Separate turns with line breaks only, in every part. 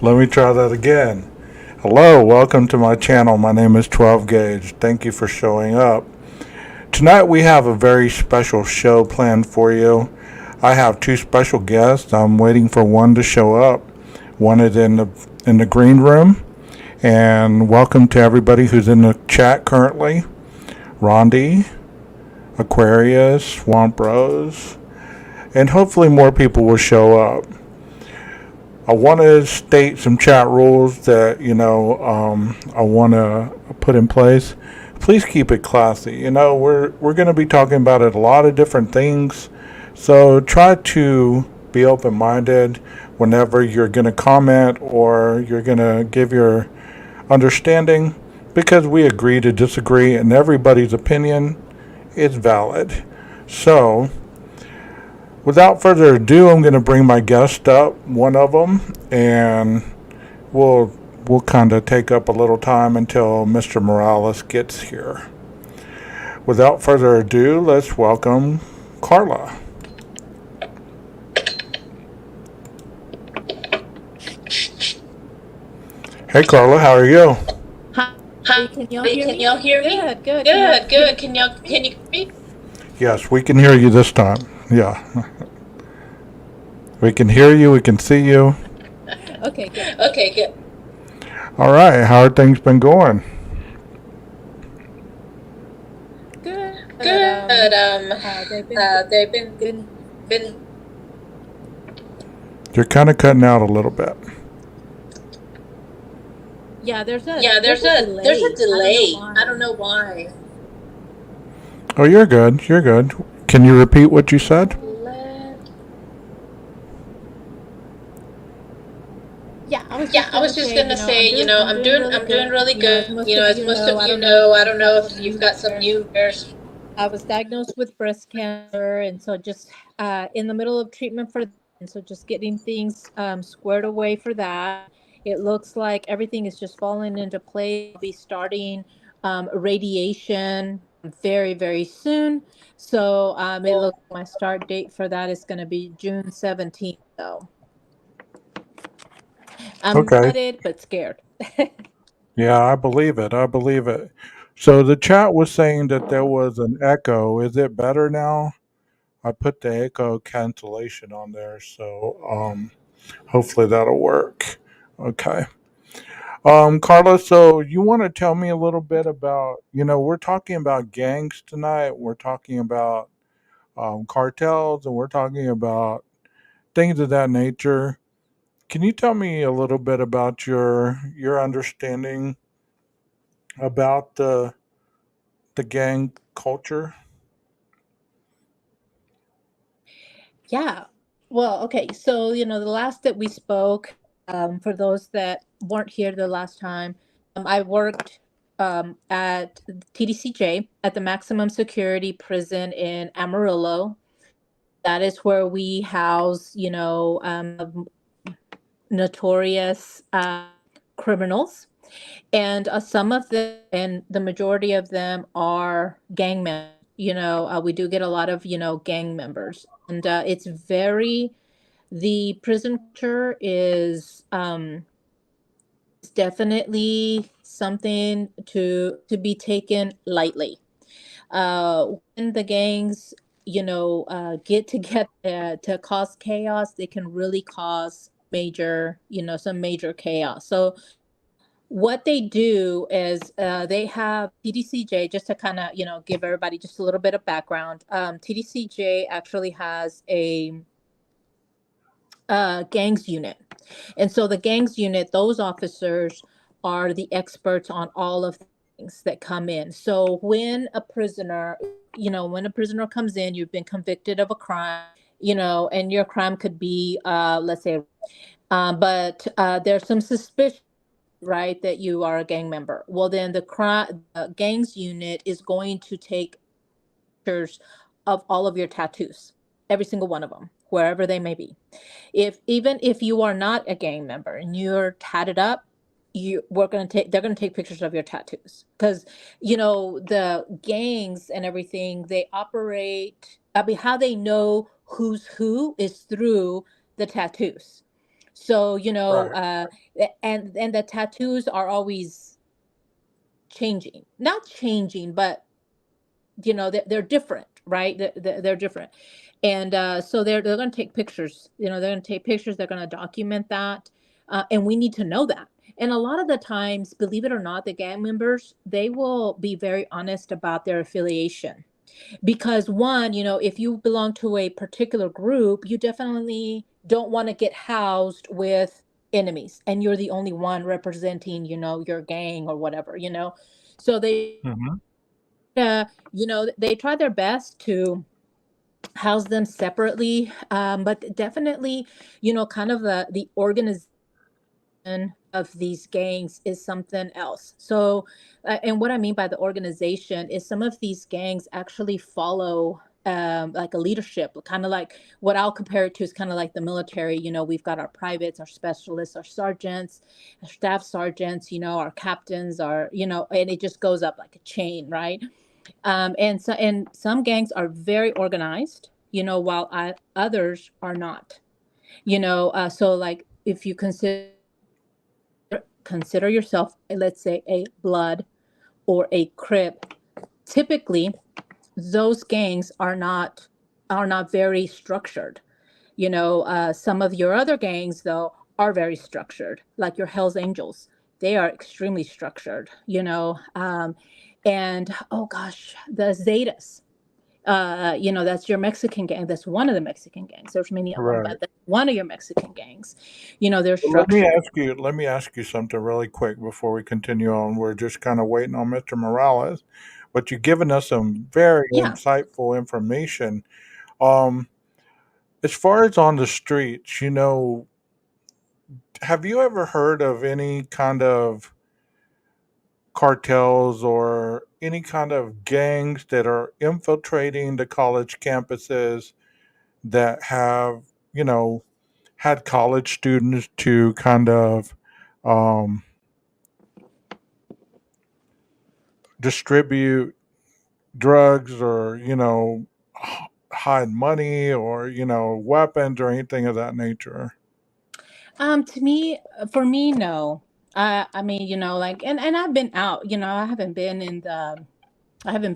Let me try that again. Hello, welcome to my channel. My name is 12 Gauge. Thank you for showing up. Tonight we have a very special show planned for you. I have two special guests. I'm waiting for one to show up. One is in the green room. And welcome to everybody who's in the chat currently. Rondi, Aquarius, Swamp Rose, and hopefully more people will show up. I want to state some chat rules that I want to put in place. Please keep it classy. We're going to be talking about a lot of different things, so try to be open minded whenever you're going to comment or you're going to give your understanding, because we agree to disagree, and everybody's opinion is valid. So without further ado, I'm going to bring my guest up, one of them, and we'll we'll kind of take up a little time until Mr. Morales gets here. Without further ado, let's welcome Carla. Hey, Carla, how are you?
Hi, can y'all hear
Can
me?
y'all hear me?
Good, good.
Good. Can you hear me?
Yes, we can hear you this time. Yeah, we can hear you. We can see you.
Okay, good.
Okay, good.
All right, how are things been going?
Good.
Good.
They've been
They've been
been
been.
You're kind of cutting out a little bit.
yeah,
Yeah,
there's a
there's a
delay. I don't know
delay. I
why.
don't know why.
Oh, you're good. You're good. Can you repeat what you said?
Let-
Yeah, I was
Yeah,
just
I
gonna
was just
say,
gonna say,
I'm doing really
I'm doing
good.
really
As
good.
most of
As
you
most
know,
of
I
you
don't know if
know, I
you've
don't
got
know if
some
you've
news
got some
there.
news shares.
I was diagnosed with breast cancer, and so just in the middle of treatment for that, and so just getting things squared away for that. It looks like everything is just falling into place. I'll be starting radiation very, very soon. So it looks like my start date for that is going to be June 17th. So I'm
Okay.
excited but scared.
Yeah, I believe it. I believe it. So the chat was saying that there was an echo. Is it better now? I put the echo cancellation on there, so hopefully that'll work. Okay. Carla, so you want to tell me a little bit about, we're talking about gangs tonight. We're talking about cartels, and we're talking about things of that nature. Can you tell me a little bit about your understanding about the gang culture?
Yeah. Well, okay. So, the last that we spoke, for those that weren't here the last time, I worked at TDCJ at the maximum security prison in Amarillo. That is where we house, notorious criminals. And some of them, and the majority of them, are gang members. We do get a lot of, gang members. And the prison culture is definitely something to be taken lightly. When the gangs, get together to cause chaos, they can really cause some major chaos. So what they do is they have TDCJ, just to kind of, give everybody just a little bit of background. TDCJ actually has a gangs unit. And so the gangs unit, those officers are the experts on all of the things that come in. So when a prisoner comes in, you've been convicted of a crime, and your crime could be, let's say, but there's some suspicion, right, that you are a gang member. Well, then the gangs unit is going to take pictures of all of your tattoos, every single one of them, wherever they may be. If even if you are not a gang member and you're tatted up, they're gonna take pictures of your tattoos, because the gangs and everything, they operate. I mean, how they know who's who is through the tattoos. So,
Right.
and the tattoos are always changing, not changing, but they're different, right? They're different. And so they're going to take pictures, they're going to take pictures, they're going to document that. And we need to know that. And a lot of the times, believe it or not, the gang members, they will be very honest about their affiliation. Because one, if you belong to a particular group, you definitely don't want to get housed with enemies, and you're the only one representing, your gang or whatever. So
Hmm.
they try their best to house them separately, but definitely, kind of the organization of these gangs is something else. So, and what I mean by the organization is some of these gangs actually follow like a leadership, kind of like what I'll compare it to is kind of like the military. We've got our privates, our specialists, our sergeants, our staff sergeants, our captains, and it just goes up like a chain, right? And some gangs are very organized, while others are not. So like if you consider yourself, let's say, a blood or a crip, typically those gangs are not very structured. Some of your other gangs though are very structured, like your Hells Angels. They are extremely structured. And oh gosh, the Zetas, that's your Mexican gang. That's one of the Mexican gangs. There's many of them,
Right.
but that's one of your Mexican gangs. They're
Well, let me
structured.
ask you. Let me ask you something really quick before we continue on. We're just kind of waiting on Mr. Morales, but you've given us some very
Yeah.
insightful information. Um, as far as on the streets, have you ever heard of any kind of cartels or any kind of gangs that are infiltrating the college campuses that have, you know, had college students to kind of um, distribute drugs or, hide money or, weapons or anything of that nature?
To me, for me, no. I mean, like, and I've been out. I haven't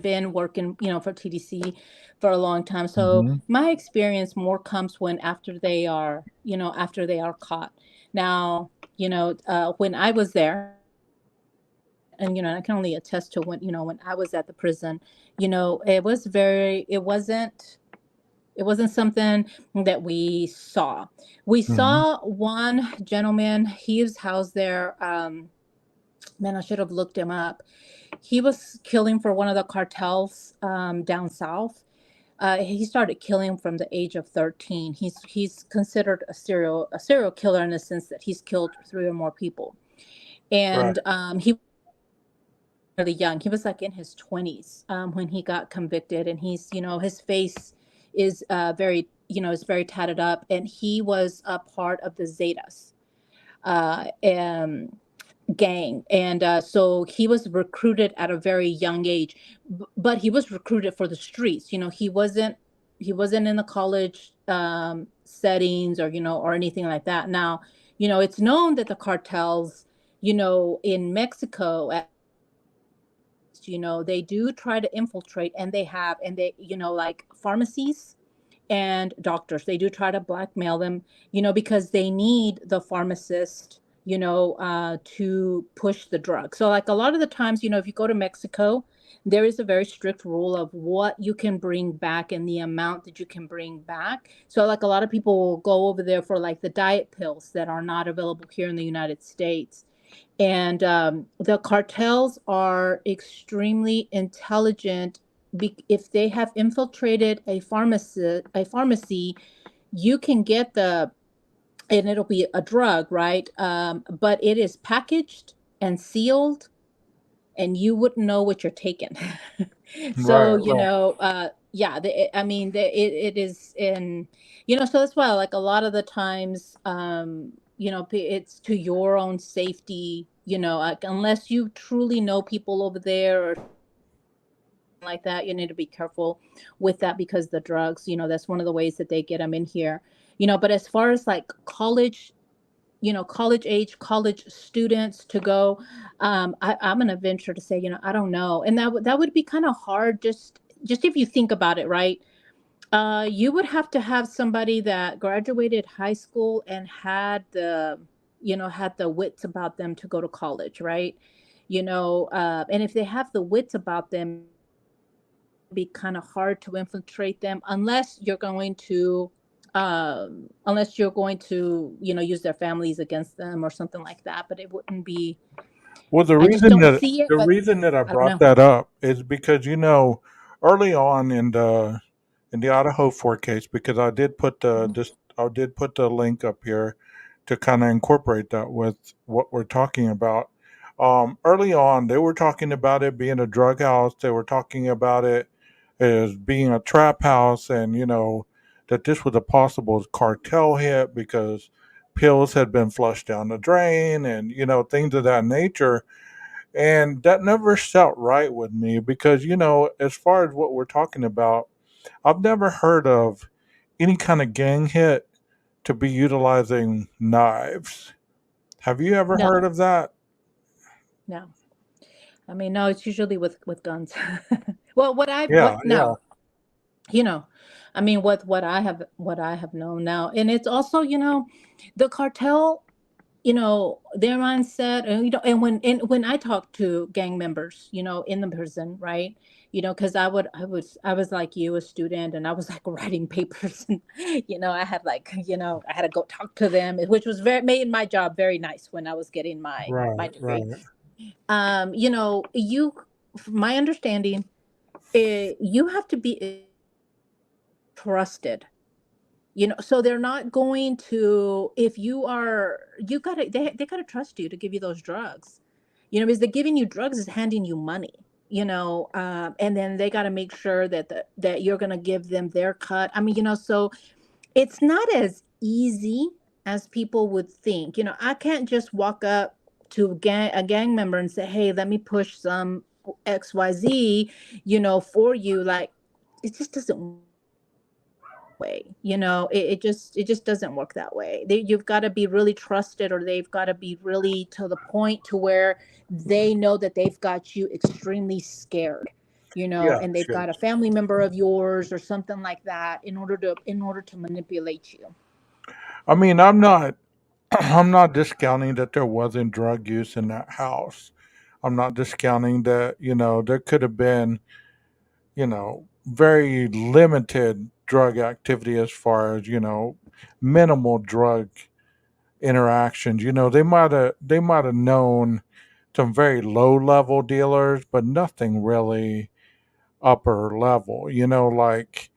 been working, for TDC for a long time. So
Hmm.
my experience more comes when after they are caught. Now, when I was there, and I can only attest to when I was at the prison, it wasn't something that we saw. We
Hmm.
saw one gentleman. He was housed there. Man, I should have looked him up. He was killing for one of the cartels down south. He started killing from the age of 13. He's considered a serial killer in the sense that he's killed three or more people.
Right.
And he was really young. He was like in his 20s when he got convicted, and his face is very tatted up, and he was a part of the Zetas. And gang, and so he was recruited at a very young age, but he was recruited for the streets. He wasn't in the college settings, or anything like that. Now, it's known that the cartels, in Mexico, they do try to infiltrate, and they like pharmacies and doctors. They do try to blackmail them, because they need the pharmacist, to push the drug. So, like a lot of the times, if you go to Mexico, there is a very strict rule of what you can bring back and the amount that you can bring back. So, like a lot of people will go over there for like the diet pills that are not available here in the United States. And the cartels are extremely intelligent. If they have infiltrated a pharmacy, you can get and it'll be a drug, right? But it is packaged and sealed, and you wouldn't know what you're taking. So,
Right. Right.
yeah, I mean, it is in, so that's why, like, a lot of the times, it's to your own safety, like, unless you truly know people over there or like that, you need to be careful with that, because the drugs, that's one of the ways that they get them in here. But as far as like college college age college students to go. I'm gonna venture to say, I don't know, and that would be kind of hard. Just if you think about it, right? You would have to have somebody that graduated high school and had the wits about them to go to college, right? And if they have the wits about them, be kind of hard to infiltrate them unless you're going to use their families against them or something like that. But it wouldn't be.
Well,
I just don't see it.
the
But
reason that I
I don't
brought
know.
that up is because early on in the Idaho 4 case, because
Mhm.
I did put the link up here to kind of incorporate that with what we're talking about. Early on, they were talking about it being a drug house. They were talking about it as being a trap house, and that this was a possible cartel hit because pills had been flushed down the drain, and things of that nature. And that never felt right with me because as far as what we're talking about, I've never heard of any kind of gang hit to be utilizing knives. Have you ever
No,
heard of that?
no. I mean, no. It's usually with guns. Well,
Yeah,
what
yeah,
now? you know I mean, what I have known now, and it's also, the cartel, their mindset. And when I talk to gang members, in the prison, right? Because I was like you, a student, and I was like writing papers, and I had to go talk to them, which was very made my job very nice when I was getting my
right,
degree.
right.
My understanding, you have to be trusted, so they're not going to, if you are, they gotta trust you to give you those drugs, because they're giving you drugs is handing you money, and then they got to make sure that you're going to give them their cut. I mean, so it's not as easy as people would think. I can't just walk up to a gang member and say, hey, let me push some XYZ, for you. Like, it just doesn't way. It just doesn't work that way. You've got to be really trusted, or they've got to be really to the point to where they know that they've got you extremely scared,
Yes,
and they've got a
yes.
family member of yours or something like that in order to manipulate you.
I mean, I'm not I'm not discounting that there wasn't drug use in that house. I'm not discounting that, there could have been, very limited drug activity as far as, minimal drug interactions. They might have known some very low level dealers, but nothing really upper level. Like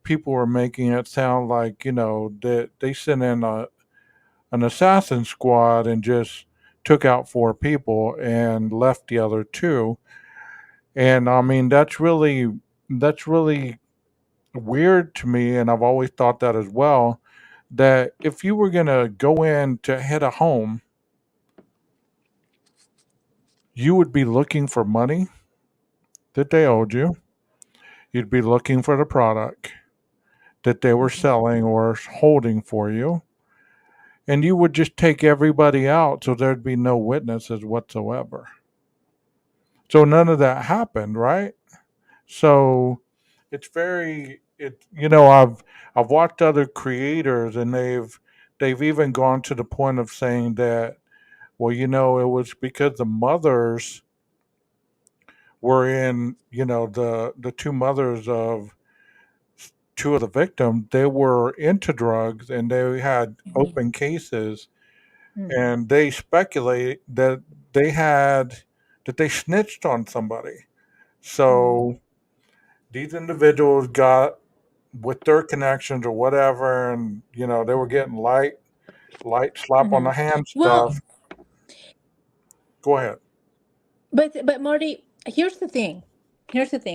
people were making it sound like that they sent in an assassin squad and just took out four people and left the other two. And I mean that's really weird to me, and I've always thought that as well. That if you were gonna go in to hit a home, you would be looking for money that they owed you. You'd be looking for the product that they were
Mhm.
selling or holding for you. And you would just take everybody out so there'd be no witnesses whatsoever. So none of that happened, right? So it's very it I've watched other creators, and they've even gone to the point of saying that, well, it was because the mothers were in, the two mothers of two of the victims, they were into drugs and they had
Mhm.
open cases,
Mhm.
and they speculate that they had that they snitched on somebody.
Mhm.
So these individuals got with their connections or whatever, and they were getting light slap on the
Mhm.
hand
Well,
stuff. Go ahead.
but Marty, here's the thing,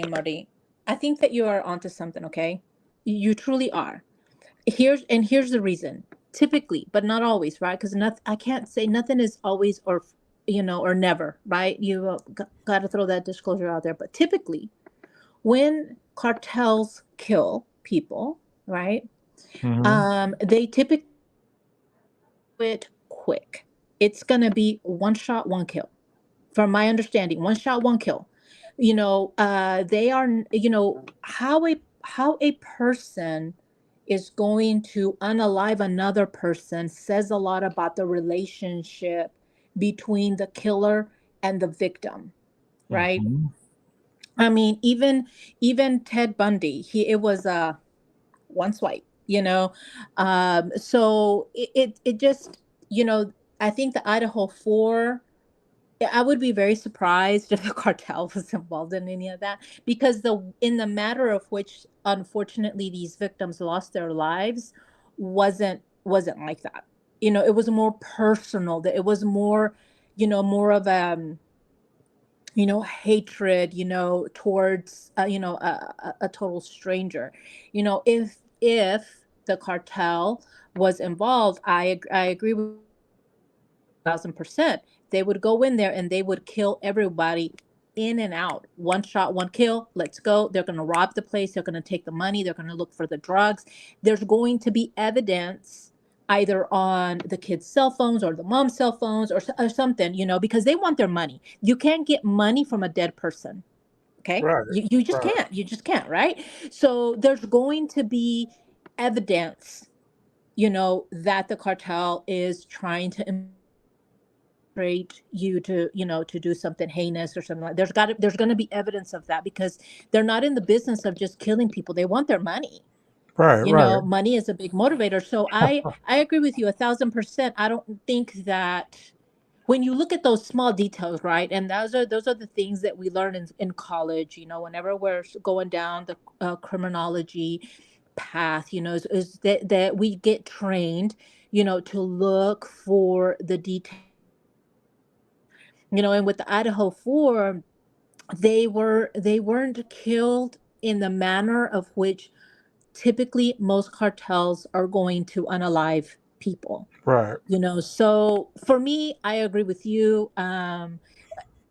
Marty. I think that you are onto something. Okay, you truly are. Here's the reason. Typically, but not always, right? Because not I can't say nothing is always or never, right? You got to throw that disclosure out there. But typically, when cartels kill people, right?
Hmm.
They typically do it quick. It's going to be one shot, one kill. From my understanding, one shot, one kill. They are, how a person is going to unalive another person says a lot about the relationship between the killer and the victim, right?
Hmm.
I mean, even Ted Bundy, it was one swipe, so it just, I think the Idaho 4, yeah, I would be very surprised if the cartel was involved in any of that, because the in the matter of which unfortunately these victims lost their lives wasn't like that. It was more personal, that it was more, more of hatred, towards a total stranger. If the cartel was involved, I agree with 1,000%. They would go in there and they would kill everybody in and out. One shot, one kill. Let's go. They're going to rob the place. They're going to take the money. They're going to look for the drugs. There's going to be evidence either on the kids' cell phones or the mom's cell phones, or something, because they want their money. You can't get money from a dead person. Okay.
Right,
You just
right,
can't. You just can't. Right. So there's going to be evidence, that the cartel is trying to create you to, to do something heinous or something. Like there's going to be evidence of that, because they're not in the business of just killing people. They want their money.
right, right.
Money is a big motivator. So I agree with you 1,000%. I don't think that when you look at those small details, right, and those are the things that we learn in college, whenever we're going down the criminology path, is that we get trained, to look for the details, and with the Idaho 4, they weren't killed in the manner of which typically most cartels are going to unalive people.
Right.
So for me, I agree with you.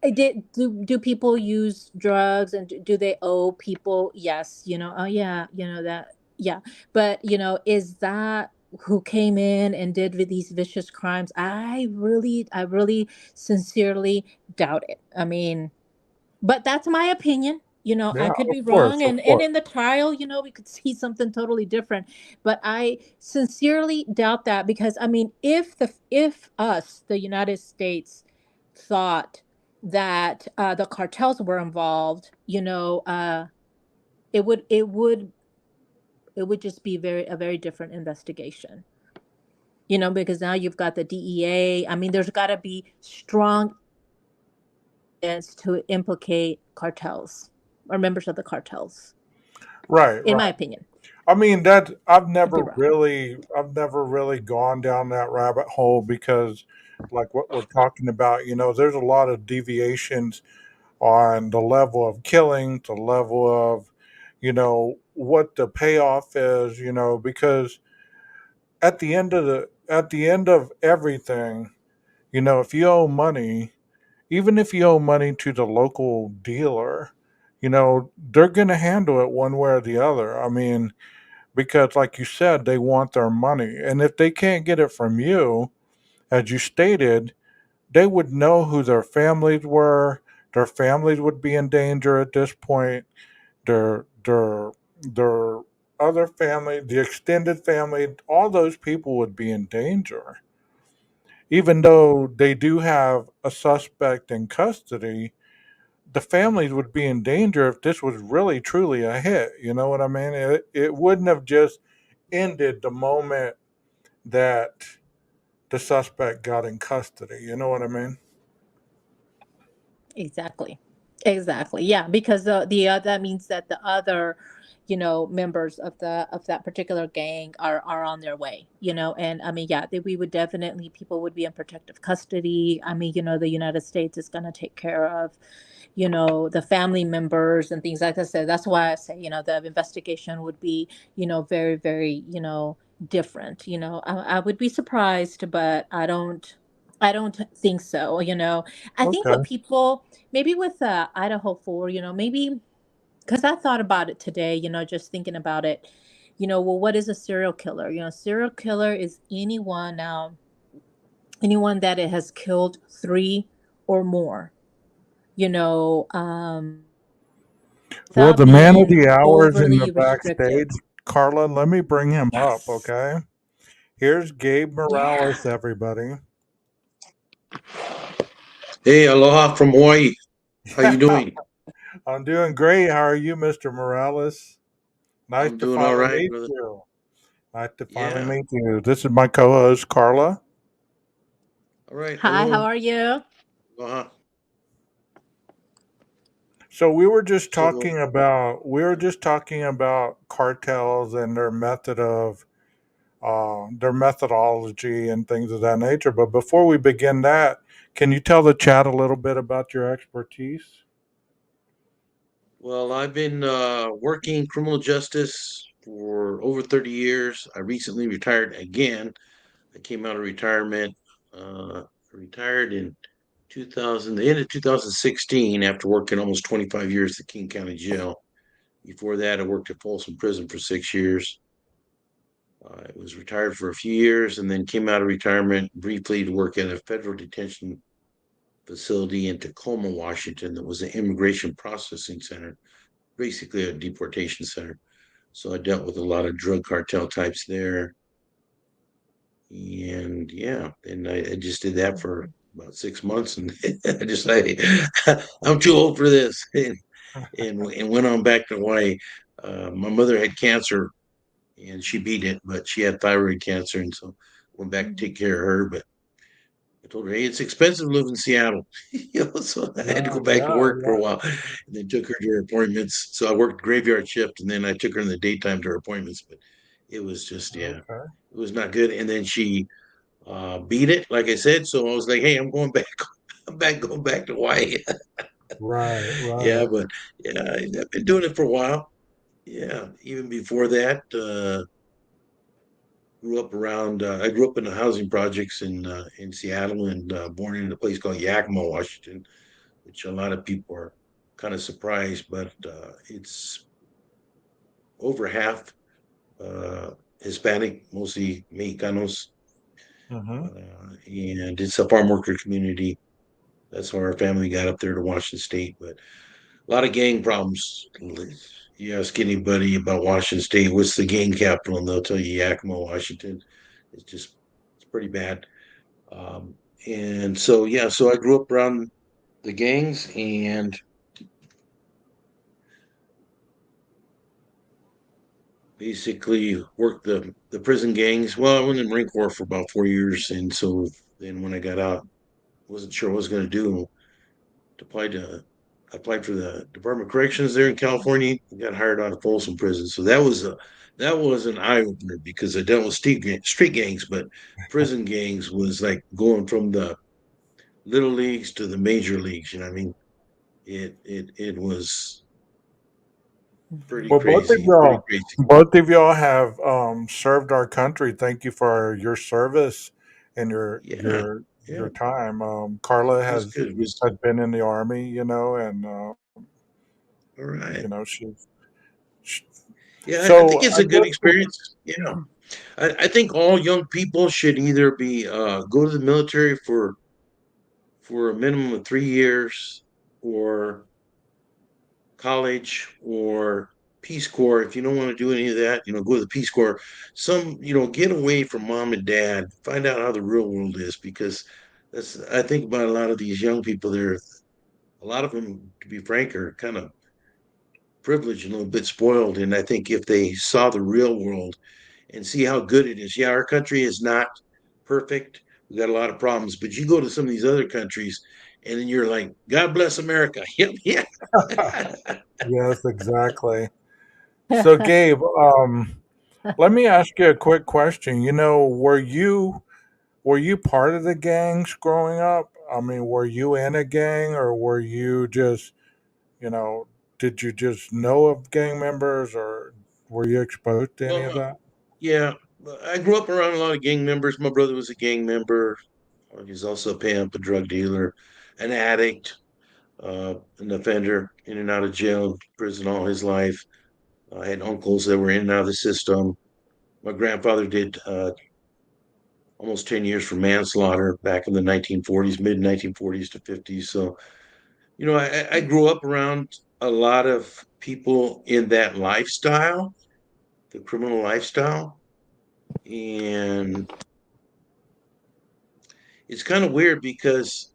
Do people use drugs, and do they owe people? Yes, oh yeah, that, yeah. But is that who came in and did with these vicious crimes? I really sincerely doubt it. I mean, but that's my opinion. I
Yeah,
could
of
be
course,
wrong,
of
and
course.
in the trial, we could see something totally different. But I sincerely doubt that, because I mean, if us, the United States, thought that the cartels were involved, it would it would it would just be a very different investigation. Because now you've got the DEA. I mean, there's got to be strong evidence to implicate cartels or members of the cartels,
Right,
in
right.
my opinion.
I mean that
Could be wrong.
I've never really gone down that rabbit hole because like what we're talking about, there's a lot of deviations on the level of killing, the level of, what the payoff is, because at the end of everything, if you owe money, even if you owe money to the local dealer, they're going to handle it one way or the other. I mean, because like you said, they want their money. And if they can't get it from you, as you stated, they would know who their families were. Their families would be in danger at this point. Their other family, the extended family, all those people would be in danger. Even though they do have a suspect in custody, the families would be in danger if this was really truly a hit. You know what I mean? It wouldn't have just ended the moment that the suspect got in custody. You know what I mean?
Exactly. Exactly. Yeah, because that means that the other, members of that particular gang are on their way, and I mean, yeah, we would definitely, people would be in protective custody. I mean, the United States is going to take care of, the family members and things like I said. That's why I say, the investigation would be, very, very, different. I would be surprised, but I don't think so. I think what
Okay.
people, maybe with Idaho 4, maybe because I thought about it today, just thinking about it, well, what is a serial killer? Serial killer is anyone now. anyone that it has killed three or more, you know,
Well,
without
the man of
being
the hour is in the
overly restrictive.
backstage. Carla, let me bring him up,
Yes.
okay? Here's Gabe
Yeah.
Morales, everybody.
Hey, aloha from Hawaii. How you doing?
I'm doing great. How are you, Mr. Morales? Nice
I'm
to
doing all
finally
right,
meet
brother.
you. Nice to finally
Yeah.
meet you. This is my co-host, Carla.
All right.
Hi, how
Hello.
are you?
Aloha.
So
So,
we were just talking about cartels and their methodology and things of that nature. But before we begin that, can you tell the chat a little bit about your expertise?
well, I've been working criminal justice for over 30 years. I recently retired again. I came out of retirement, retired in 2000, the end of 2016, after working almost 25 years at King County Jail. Before that, I worked at Folsom Prison for 6 years. I was retired for a few years and then came out of retirement briefly to work at a federal detention facility in Tacoma, Washington, that was an immigration processing center, basically a deportation center. So I dealt with a lot of drug cartel types there. And yeah, and I just did that for about 6 months and I decided I'm too old for this and went on back to Hawaii. My mother had cancer and she beat it, but she had thyroid cancer. And so went back to
Mhm.
take care of her. But I told her, hey, it's expensive to live in Seattle. So I had to
Yeah,
go back to
yeah,
work for a
yeah.
while and then took her to her appointments. So I worked graveyard shift and then I took her in the daytime to her appointments. But it was just, yeah,
Okay.
it was not good. And then she beat it, like I said. So I was like, hey, I'm going back. Going back to Hawaii.
Right,
Yeah,
right.
but yeah, I've been doing it for a while. Yeah, even before that, I grew up in the housing projects in Seattle and born in a place called Yakima, Washington, which a lot of people are kind of surprised, but it's over half uh, Hispanic, mostly Mexicanos,
Mm-hmm.
and it's a farm worker community. That's how our family got up there to Washington State, but a lot of gang problems. You ask anybody about Washington State, what's the gang capital, and they'll tell you Yakima, Washington. It's just it's pretty bad. Um, and so yeah, so I grew up around the gangs and basically worked the prison gangs. Well, I went in the Marine Corps for about 4 years, and so then when I got out, wasn't sure what I was going to do. Applied to I applied for the Department of Corrections there in California. And got hired out of Folsom Prison, so that was an eye opener because I dealt with street gangs, but prison gangs was like going from the little leagues to the major leagues. You know, what I mean, it was pretty
Well,
crazy, pretty crazy.
both of y'all have served our country. Thank you for your service and
Yeah,
your
yeah,
time. Carla
it was good. It was
has been in the army, and
all right.
she,
Yeah, I think
so
it's
I
a good
guess
experience. Yeah, I think all young people should either be go to the military for a minimum of 3 years, or college, or Peace Corps. If you don't want to do any of that, go to the Peace Corps. Get away from mom and dad. Find out how the real world is, because I think about a lot of these young people. A lot of them, to be frank, are kind of privileged and a little bit spoiled. And I think if they saw the real world and see how good it is, yeah, our country is not perfect. We got a lot of problems, but you go to some of these other countries, and then you're like, God bless America. Yep, yeah.
yes, exactly. So Gabe, let me ask you a quick question. Were you part of the gangs growing up? I mean, were you in a gang, or were you just you know, did you just know of gang members, or were you exposed to any of
Well,
that?
yeah, I grew up around a lot of gang members. My brother was a gang member. He's also a pimp, a drug dealer, an addict, an offender, in and out of jail, prison all his life. I had uncles that were in and out of the system. My grandfather did almost 10 years for manslaughter back in the 1940s, mid 1940s to 50s. So, I grew up around a lot of people in that lifestyle, the criminal lifestyle. And it's kind of weird because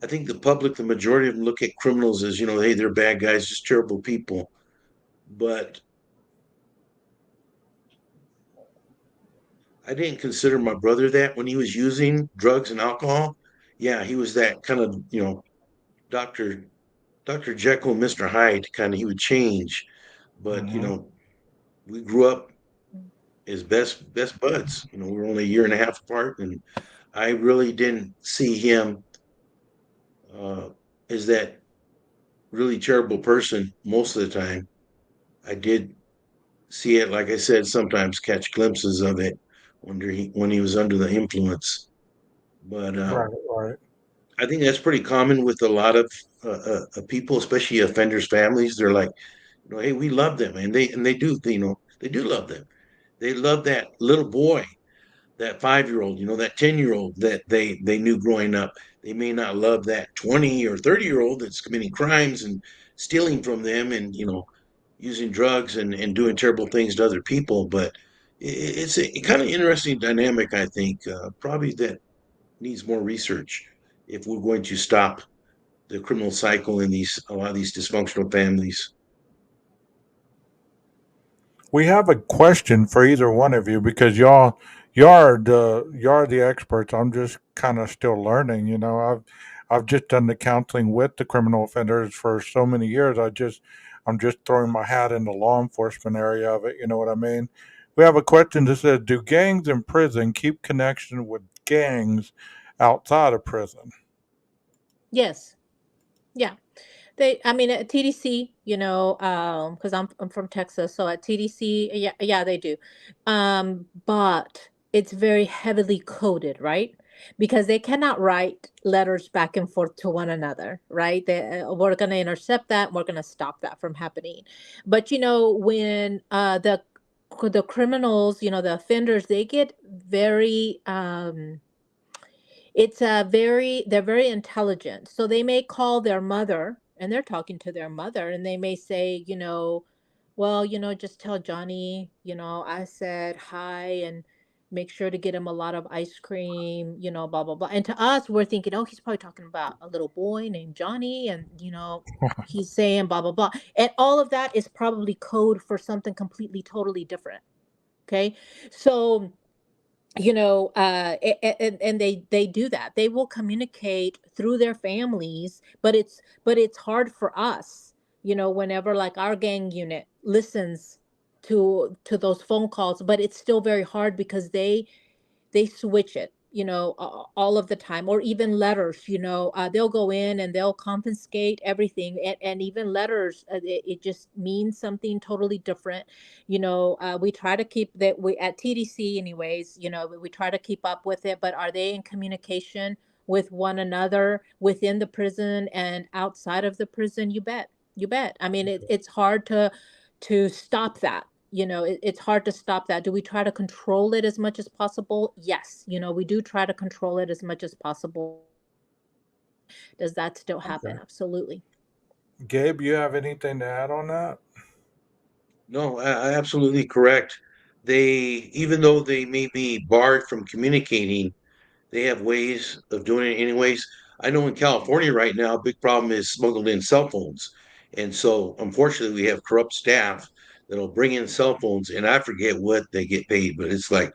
I think the public, the majority of them look at criminals as, hey, they're bad guys, just terrible people. But I didn't consider my brother that when he was using drugs and alcohol. Yeah, he was that kind of, Dr. Dr. Jekyll and Mr. Hyde kind of, he would change. But,
Hmm.
we grew up as best buds. We were only a year and a half apart, and I really didn't see him uh, as that really terrible person most of the time. I did see it, like I said, sometimes catch glimpses of it when he was under the influence. But
Right, right.
I think that's pretty common with a lot of people, especially offenders' families. They're like, hey, we love them, and they do, they do love them. They love that little boy, that 5-year-old, that 10-year-old that they knew growing up. They may not love that 20 or 30-year-old that's committing crimes and stealing from them and using drugs and doing terrible things to other people. But it's a kind of interesting dynamic, I think, probably that needs more research if we're going to stop the criminal cycle in a lot of these dysfunctional families.
We have a question for either one of you because y'all are the experts. I'm just kind of still learning. I've just done the counseling with the criminal offenders for so many years. I'm just throwing my hat in the law enforcement area of it. You know what I mean? We have a question that says, "Do gangs in prison keep connection with gangs outside of prison?"
Yes. Yeah. I mean, at TDC, because I'm from Texas, so at TDC, yeah, yeah, they do. But it's very heavily coded, right? Because they cannot write letters back and forth to one another, right? We're going to intercept that. We're going to stop that from happening. But when the criminals, the offenders, they get very they're very intelligent. So they may call their mother and they're talking to their mother and they may say, well, just tell Johnny, I said hi and make sure to get him a lot of ice cream, blah, blah, blah. And to us, we're thinking, oh, he's probably talking about a little boy named Johnny and, he's saying blah, blah, blah. And all of that is probably code for something completely, totally different. Okay. So, and they do that. They will communicate through their families, but it's hard for us, whenever like our gang unit listens to those phone calls, but it's still very hard because they switch it, all of the time, or even letters, they'll go in and they'll confiscate everything, and even letters, it just means something totally different. We try to keep that, we at TDC anyways, we try to keep up with it, but are they in communication with one another within the prison and outside of the prison? You bet. I mean, it's hard to stop that. It's hard to stop that. Do we try to control it as much as possible? Yes. We do try to control it as much as possible. Does that still happen?
Okay.
Absolutely.
Gabe, you have anything to add on that?
No, absolutely correct. Even though they may be barred from communicating, they have ways of doing it anyways. I know in California right now, a big problem is smuggled in cell phones. And so unfortunately we have corrupt staff that'll bring in cell phones and I forget what they get paid, but it's like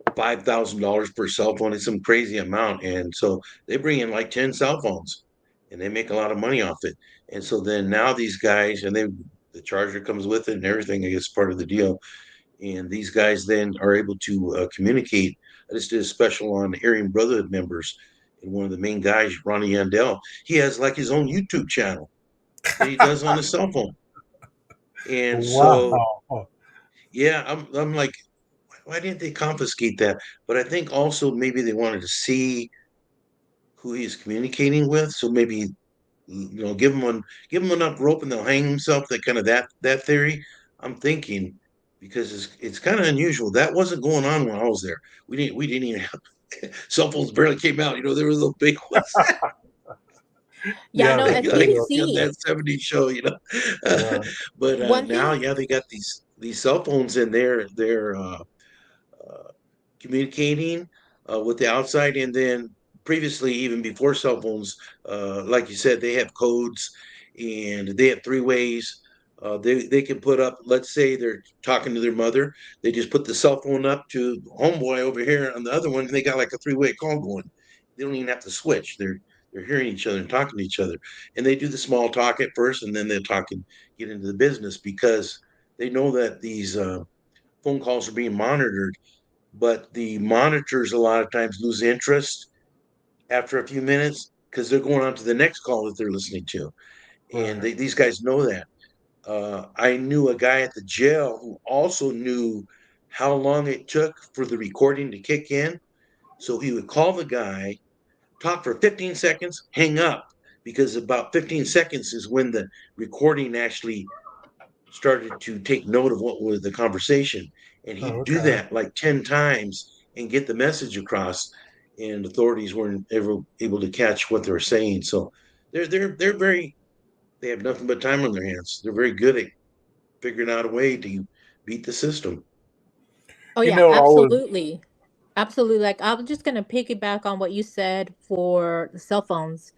$5,000 per cell phone. It's some crazy amount. And so they bring in like 10 cell phones and they make a lot of money off it. And so then now these guys, and then the charger comes with it and everything, I guess part of the deal. And these guys then are able to communicate. I just did a special on Aryan Brotherhood members. And one of the main guys, Ronnie Yandel, he has like his own YouTube channel that he does on his cell phone. And so,
Wow.
yeah, I'm like, why didn't they confiscate that? But I think also maybe they wanted to see who he's communicating with. So maybe give him enough rope and they'll hang himself. That kind of that theory. I'm thinking, because it's kind of unusual. That wasn't going on when I was there. We didn't even have cell phones barely came out. There were those big ones.
Yeah,
Yeah,
no,
the
at
Like
video.
on
TDC,
that '70s show.
Yeah.
But
one
now,
thing,
yeah, they got these cell phones, and they're uh, communicating with the outside. And then previously, even before cell phones, like you said, they have codes and they have three ways. They can put up, let's say they're talking to their mother, they just put the cell phone up to homeboy over here on the other one, and they got like a three-way call going. They don't even have to switch. They're hearing each other and talking to each other. And they do the small talk at first, and then they're talking, get into the business, because they know that these phone calls are being monitored, but the monitors a lot of times lose interest after a few minutes because they're going on to the next call that they're listening to. And
Right.
these guys know that. I knew a guy at the jail who also knew how long it took for the recording to kick in. So he would call the guy, talk for 15 seconds, hang up, because about 15 seconds is when the recording actually started to take note of what was the conversation. And
Oh,
he'd do
okay.
that like 10 times and get the message across. And authorities weren't ever able to catch what they were saying. So they're very, they have nothing but time on their hands. They're very good at figuring out a way to beat the system.
oh
You
yeah,
know, I was.
absolutely. Absolutely. Like I'm just gonna piggyback on what you said for the cell phones.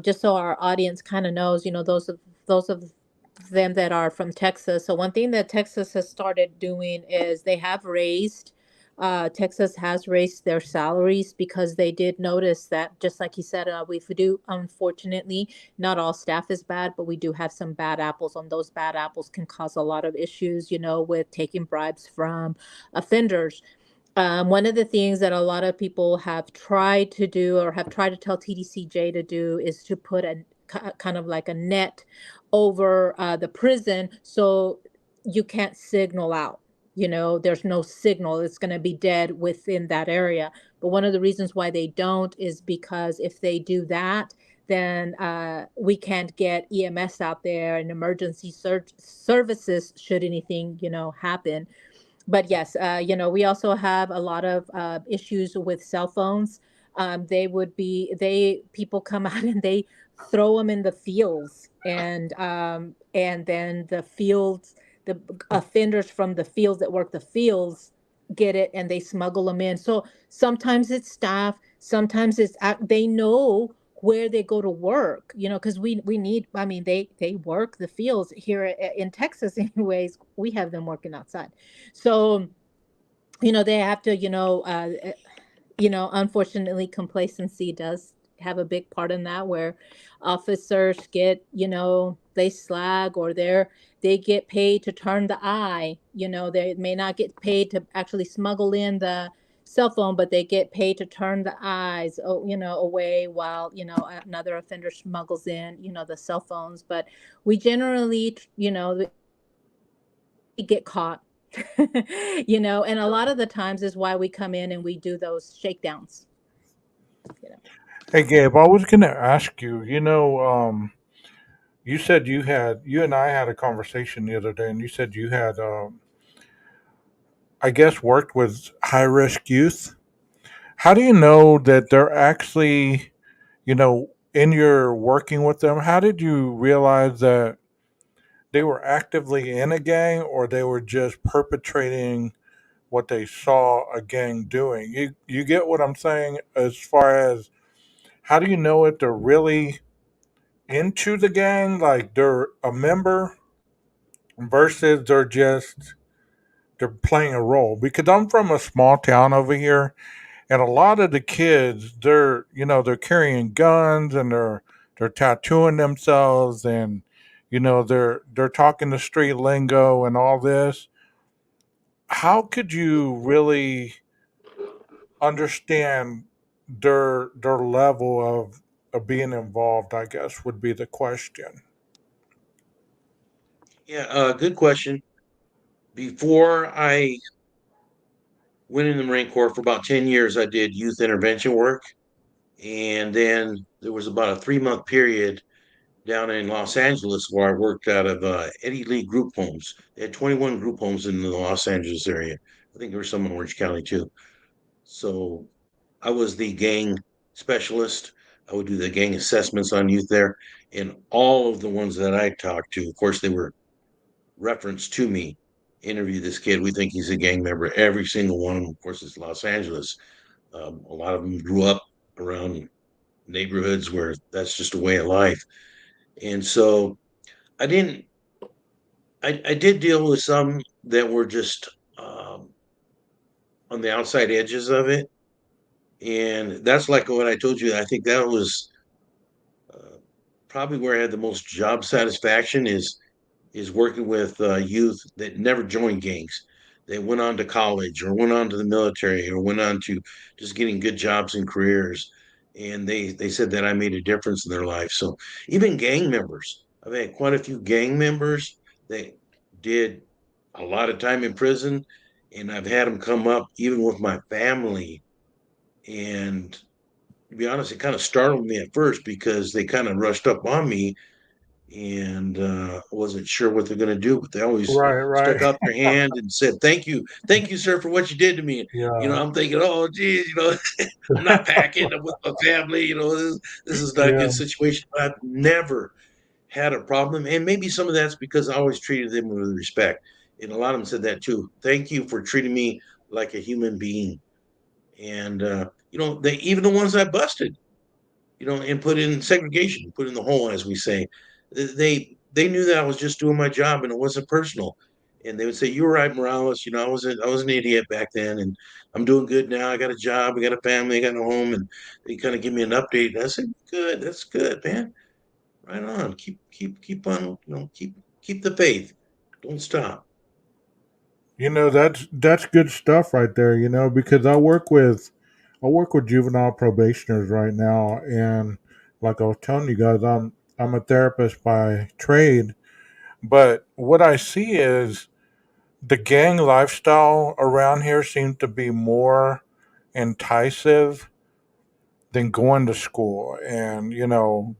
Just so our audience kind of knows, those of them that are from Texas. So one thing that Texas has started doing is they have raised. Texas has raised their salaries because they did notice that, just like you said, we do, unfortunately, not all staff is bad, but we do have some bad apples. And those bad apples can cause a lot of issues, with taking bribes from offenders. One of the things that a lot of people have tried to do or have tried to tell TDCJ to do is to put a kind of like a net over the prison so you can't signal out. There's no signal. It's going to be dead within that area. But one of the reasons why they don't is because if they do that, then we can't get EMS out there and emergency services should anything, happen. But yes, we also have a lot of issues with cell phones. They people come out and they throw them in the fields, and then the offenders from the fields that work the fields get it and they smuggle them in. So sometimes it's staff, sometimes they know where they go to work, because we need, I mean, they work the fields here in Texas. Anyways, we have them working outside. So, they have to, unfortunately, complacency does have a big part in that, where officers get, they slag, or they get paid to turn the eye. They may not get paid to actually smuggle in the cell phone, but they get paid to turn the eyes, away while, another offender smuggles in, the cell phones. But we generally, get caught. And a lot of the times is why we come in and we do those shakedowns. you know
Hey, Gabe, I was going to ask you. You said you and I had a conversation the other day, and you said you had, I guess, worked with high risk youth. How do you know that they're actually, in your working with them? How did you realize that they were actively in a gang, or they were just perpetrating what they saw a gang doing? You get what I'm saying, as far as how do you know if they're really into the gang, like they're a member, versus they're playing a role? Because I'm from a small town over here, and a lot of the kids, they're carrying guns, and they're tattooing themselves, and they're talking the street lingo and all this. How could you really understand their level of being involved, I guess, would be the question.
Yeah, good question. Before I went in the Marine Corps for about 10 years, I did youth intervention work. And then there was about a 3-month period down in Los Angeles where I worked out of Eddie Lee Group Homes. They had 21 group homes in the Los Angeles area. I think there were some in Orange County too. So I was the gang specialist. I would do the gang assessments on youth there. And all of the ones that I talked to, of course, they were referenced to me. Interview this kid. We think he's a gang member. Every single one of them, of course, is Los Angeles. A lot of them grew up around neighborhoods where that's just a way of life. And so I didn't, I did deal with some that were just on the outside edges of it. And that's like what I told you. I think that was uh, probably where I had the most job satisfaction is working with youth that never joined gangs. They went on to college or went on to the military or went on to just getting good jobs and careers. And they said that I made a difference in their life. So even gang members, I've had quite a few gang members that did a lot of time in prison, and I've had them come up even with my family. And to be honest, it kind of startled me at first because they kind of rushed up on me and wasn't sure what they're going to do, but they always
Right,
stuck
right.
out their hand and said, thank you, sir, for what you did to me." You
Yeah,
know, I'm thinking, oh, geez, I'm not packing. I'm with my family. This is not a
yeah.
good situation. But I've never had a problem, and maybe some of that's because I always treated them with respect. And a lot of them said that too. Thank you for treating me like a human being. And they even the ones I busted, and put in segregation, put in the hole, as we say. They knew that I was just doing my job and it wasn't personal. And they would say, "You're right, Morales. I was an idiot back then, and I'm doing good now. I got a job, I got a family, I got a home." And they kind of give me an update. And I said, "Good, that's good, man. Right on. Keep on. Keep the faith. Don't stop."
That's good stuff right there, because I work with juvenile probationers right now, and like I was telling you guys, I'm a therapist by trade, but what I see is the gang lifestyle around here seems to be more enticing than going to school and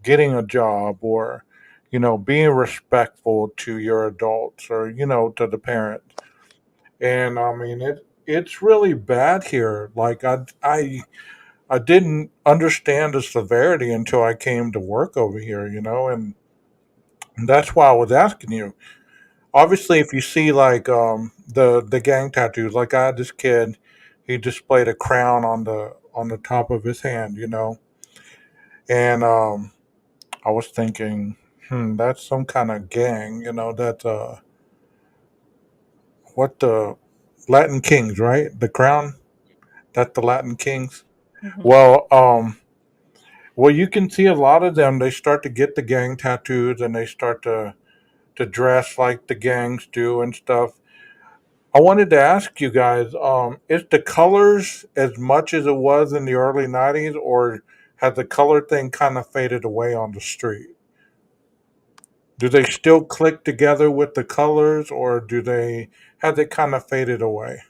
getting a job, or being respectful to your adults, or to the parents. And I mean, it's really bad here. Like I didn't understand the severity until I came to work over here, and that's why I was asking you. Obviously, if you see like the gang tattoos, like I had this kid, he displayed a crown on the top of his hand, and I was thinking, that's some kind of gang, that's what the Latin Kings, right? The crown, that's the Latin Kings.
Hmm.
Well, you can see a lot of them. They start to get the gang tattoos, and they start to dress like the gangs do and stuff. I wanted to ask you guys: is the colors as much as it was in the early '90s, or has the color thing kind of faded away on the street? Do they still click together with the colors, or do they have they kind of faded away?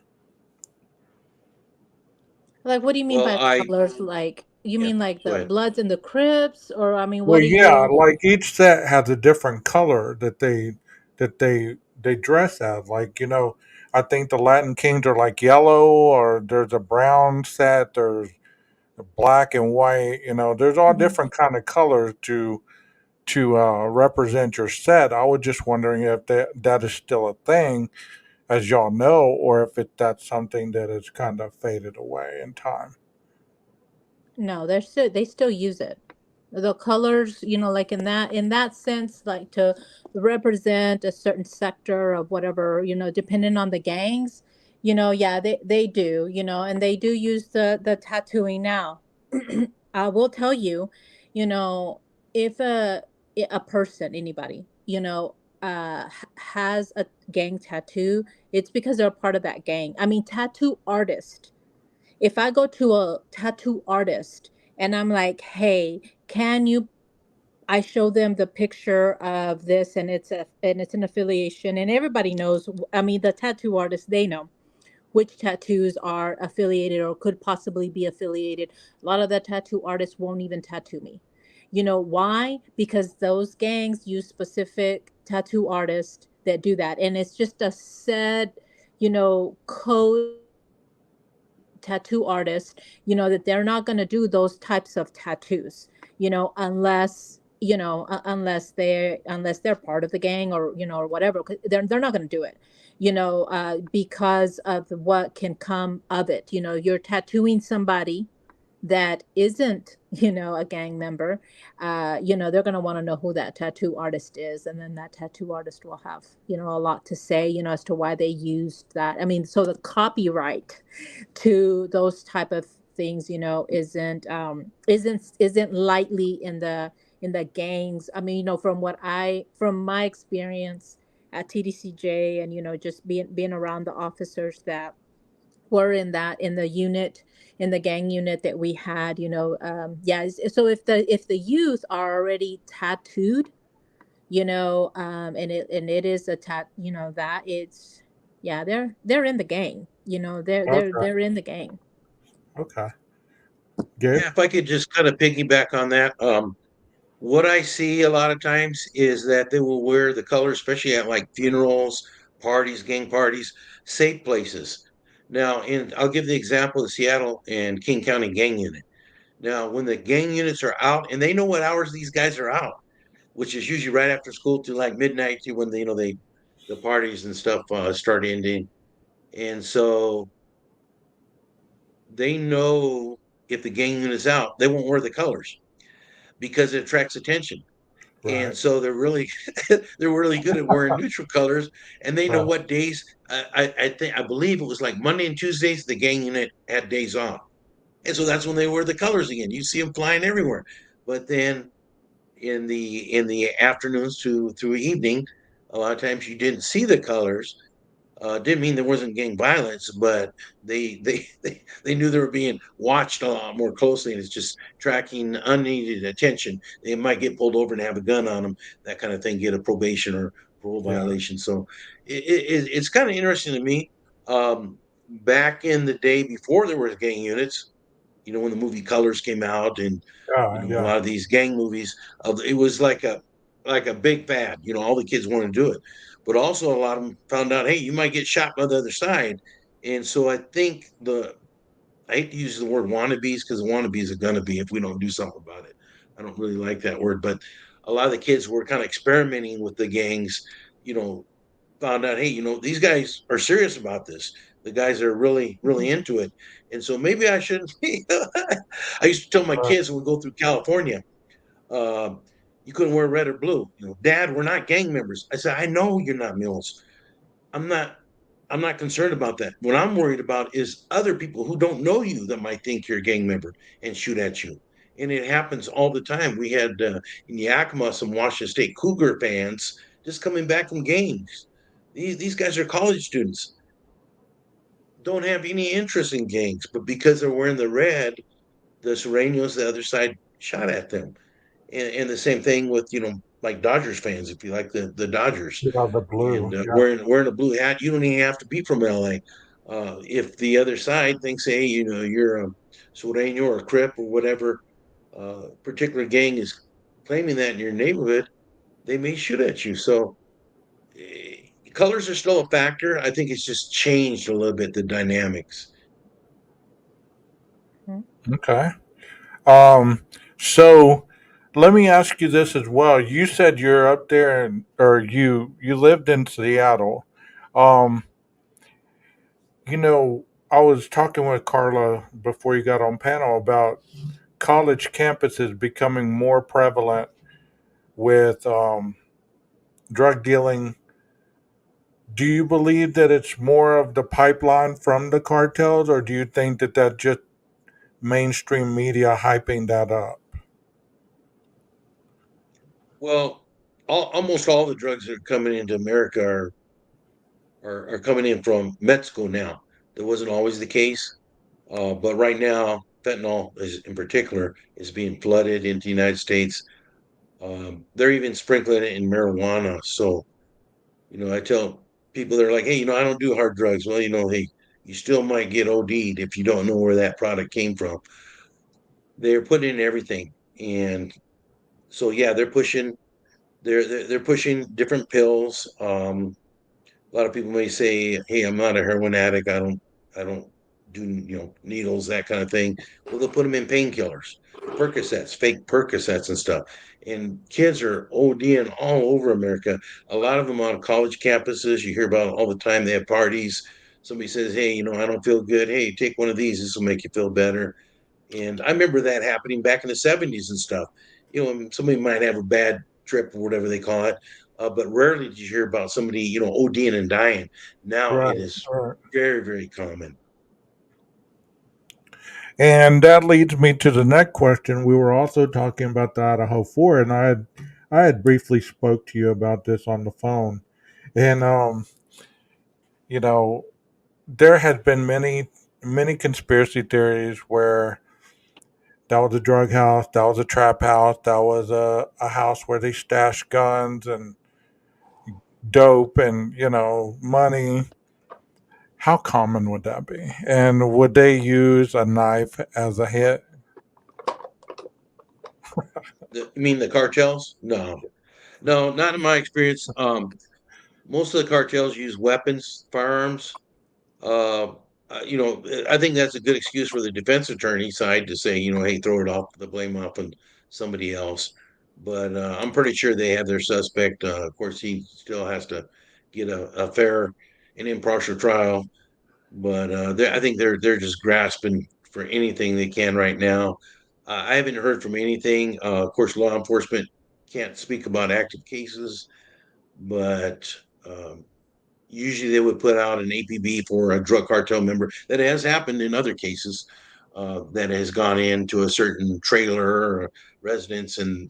Like, what do you mean
Well,
by colors? Like, you
yeah,
mean like
go
the
ahead.
Bloods and the Crips, or I mean,
Well,
what do
yeah,
you?
like each set has a different color that they dress as. Like I think the Latin Kings are like yellow, or there's a brown set, there's a black and white. There's all
Mhm.
different kind of colors to represent your set. I was just wondering if that is still a thing, as y'all know, or if that's something that has kind of faded away in time.
No, they still use it. The colors, like in that sense, like to represent a certain sector of whatever, depending on the gangs, yeah, they do, and they do use the tattooing now. I will tell you, you know, if a person, anybody, has a gang tattoo, it's because they're part of that gang. I mean, tattoo artist, if I go to a tattoo artist and I'm like, "Hey, can you?" I show them the picture of this, and it's an affiliation, and everybody knows. I mean, the tattoo artists, they know which tattoos are affiliated or could possibly be affiliated. A lot of the tattoo artists won't even tattoo me. Why? Because those gangs use specific tattoo artists that do that. And it's just a set, code tattoo artist, that they're not going to do those types of tattoos, unless unless they're part of the gang, or or whatever. 'Cause they're not going to do it, because of what can come of it. You're tattooing somebody that isn't, a gang member. They're going to want to know who that tattoo artist is, and then that tattoo artist will have, a lot to say, as to why they used that. I mean, so the copyright to those type of things, isn't lightly in the gangs. I mean, from my experience at TDCJ, and just being around the officers that were in the unit, in the gang unit that we had, yeah. So if the youth are already tattooed, and it is a that it's, yeah, they're in the gang,
Okay.
they're in the gang.
Okay. Gabe?
Yeah, if I could just kind of piggyback on that. What I see a lot of times is that they will wear the colors, especially at like funerals, parties, gang parties, safe places. Now, I'll give the example of Seattle and King County gang unit. Now, when the gang units are out, and they know what hours these guys are out, which is usually right after school to like midnight to when the parties and stuff start ending, and so they know if the gang unit is out, they won't wear the colors because it attracts attention. And
Right.
so they're really good at wearing neutral colors, and they know
Right.
what days. I believe it was like Monday and Tuesdays the gang unit had days off, and so that's when they wear the colors again. You see them flying everywhere. But then in the afternoons to through evening, a lot of times you didn't see the colors. Didn't mean there wasn't gang violence, but they knew they were being watched a lot more closely, and it's just tracking unneeded attention. They might get pulled over and have a gun on them, that kind of thing, get a probation or parole
Yeah.
violation. So it's kind of interesting to me. Back in the day before there were gang units, when the movie Colors came out, and
Yeah.
a
Yeah.
lot of these gang movies, it was like a big fad. All the kids want to do it, but also a lot of them found out, hey, you might get shot by the other side. And so I think I hate to use the word wannabes, because wannabes are gonna be if we don't do something about it. I don't really like that word, but a lot of the kids were kind of experimenting with the gangs. You know, Found out, hey, these guys are serious about this. The guys are really, really into it. And so maybe I shouldn't be. I used to tell my
Right.
kids when we go through California, uh, you couldn't wear red or blue. Dad, we're not gang members. I said, I know you're not Mills. I'm not. I'm not concerned about that. What I'm worried about is other people who don't know you that might think you're a gang member and shoot at you. And it happens all the time. We had in Yakima some Washington State Cougar fans just coming back from games. These guys are college students, don't have any interest in gangs, but because they're wearing the red, the Sureños, the other side, shot at them. And the same thing with like Dodgers fans. If you like the Dodgers,
Yeah. The
and
blue. Yeah.
wearing a blue hat, you don't even have to be from LA. If the other side thinks, hey, you're a Sureño or a Crip or whatever particular gang is claiming that in your neighborhood, they may shoot at you. So colors are still a factor. I think it's just changed a little bit, the dynamics.
Mhm.
Okay. Um. So, let me ask you this as well. You said you're up there, or you lived in Seattle. Um. I was talking with Carla before you got on panel about college campuses becoming more prevalent with drug dealing. Do you believe that it's more of the pipeline from the cartels, or do you think that that's just mainstream media hyping that up?
Well, almost all the drugs that are coming into America are coming in from Mexico now. That wasn't always the case, but right now, fentanyl is in particular is being flooded into the United States. They're even sprinkling it in marijuana. So, I tell people, they're like, hey, I don't do hard drugs. Well, hey, you still might get OD'd if you don't know where that product came from. They're putting in everything, and So yeah, they're pushing different pills. A lot of people may say, "Hey, I'm not a heroin addict. I don't do needles, that kind of thing." Well, they'll put them in painkillers, Percocets, fake Percocets and stuff. And kids are ODing all over America. A lot of them on college campuses. You hear about it all the time. They have parties. Somebody says, "Hey, I don't feel good. Hey, take one of these. This will make you feel better." And I remember that happening back in the 70s and stuff. Somebody might have a bad trip or whatever they call it, but rarely did you hear about somebody, ODing and dying. Now
Right,
it is
right.
very, very common.
And that leads me to the next question. We were also talking about the Idaho 4, and I had briefly spoke to you about this on the phone. And you know, there had been many conspiracy theories where that was a drug house, that was a trap house, that was a house where they stashed guns and dope and, money. How common would that be? And would they use a knife as a hit?
You mean the cartels? No, no, not in my experience. Most of the cartels use weapons, firearms. Uh, I think that's a good excuse for the defense attorney side to say, hey, throw it off the blame off on somebody else. But I'm pretty sure they have their suspect. Of course, he still has to get a fair and impartial trial. But I think they're just grasping for anything they can right now. I haven't heard from anything. Of course, law enforcement can't speak about active cases, but um, usually they would put out an APB for a drug cartel member. That has happened in other cases. That has gone into a certain trailer or residence and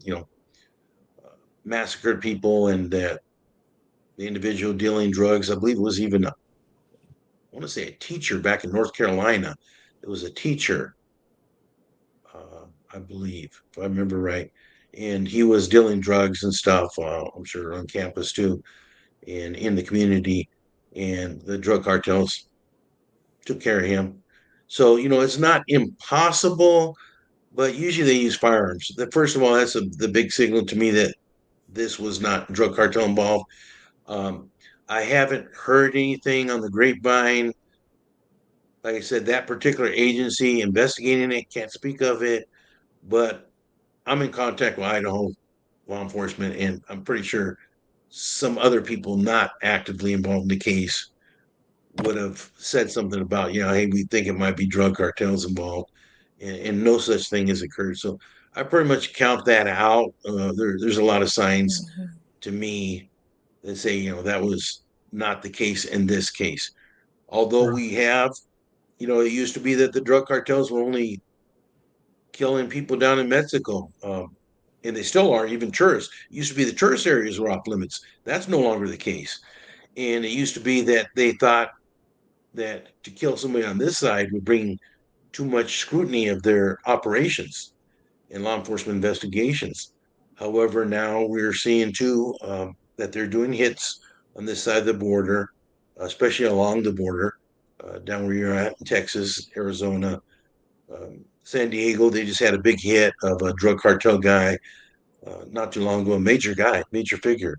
massacred people, and that the individual dealing drugs. I believe it was even I want to say a teacher back in North Carolina. It was a teacher, I believe, if I remember right, and he was dealing drugs and stuff. I'm sure on campus too, and in the community, and the drug cartels took care of him. So, it's not impossible, but usually they use firearms. First of all, that's the big signal to me that this was not drug cartel involved. Um, I haven't heard anything on the grapevine. Like I said, that particular agency investigating it can't speak of it, but I'm in contact with Idaho law enforcement, and I'm pretty sure some other people not actively involved in the case would have said something about, hey, we think it might be drug cartels involved, and no such thing has occurred. So I pretty much count that out. There's a lot of signs
Mhm.
to me that say, that was not the case in this case. Although
Right.
we have, it used to be that the drug cartels were only killing people down in Mexico. And they still are, even tourists. It used to be the tourist areas were off limits. That's no longer the case. And it used to be that they thought that to kill somebody on this side would bring too much scrutiny of their operations and law enforcement investigations. However, now we're seeing too that they're doing hits on this side of the border, especially along the border, down where you're at in Texas, Arizona, San Diego. They just had a big hit of a drug cartel guy not too long ago, a major guy, major figure,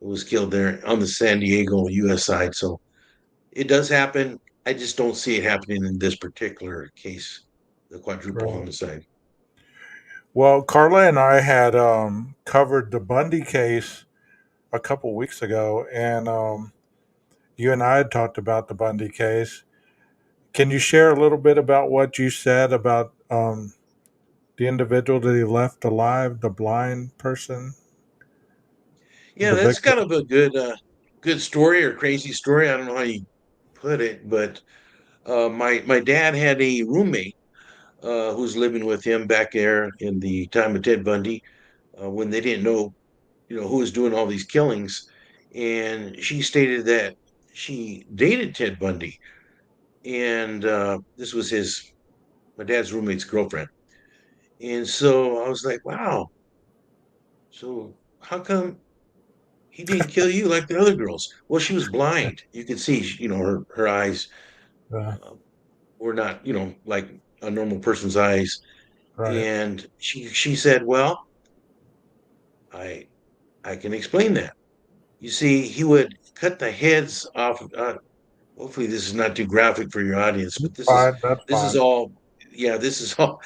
who was killed there on the San Diego U.S. side. So it does happen. I just don't see it happening in this particular case, the quadruple
Right.
homicide.
Well, Carla and I had covered the Bundy case a couple weeks ago, and you and I had talked about the Bundy case. Can you share a little bit about what you said about the individual that he left alive, the blind person,
Yeah,
the
that's
victim?
kind of a good story or crazy story. I don't know how you put it, but my dad had a roommate who's living with him back there in the time of Ted Bundy when they didn't know who was doing all these killings, and she stated that she dated Ted Bundy, and this was his my dad's roommate's girlfriend. And so I was like, wow, so how come he didn't kill you like the other girls? Well, she was blind. You could see, her eyes
Uh,
uh, were not, like a normal person's eyes.
right.
And she said, well, I I can explain that. You see, he would cut the heads off. Hopefully, this is not too graphic for your audience, but
Fine, that's
this is
fine.
all. Yeah, this all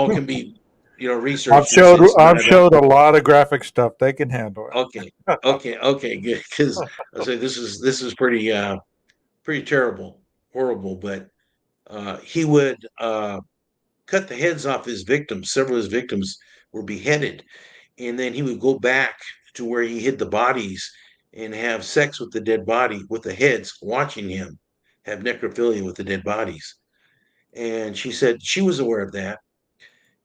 can be researched. It's
I've
not
showed a lot of graphic stuff. They can handle
okay.
it.
Okay, good. Because I say this is pretty terrible, horrible. But he would cut the heads off his victims. Several of his victims were beheaded, and then he would go back to where he hid the bodies and have sex with the dead body, with the heads watching him have necrophilia with the dead bodies. And she said she was aware of that,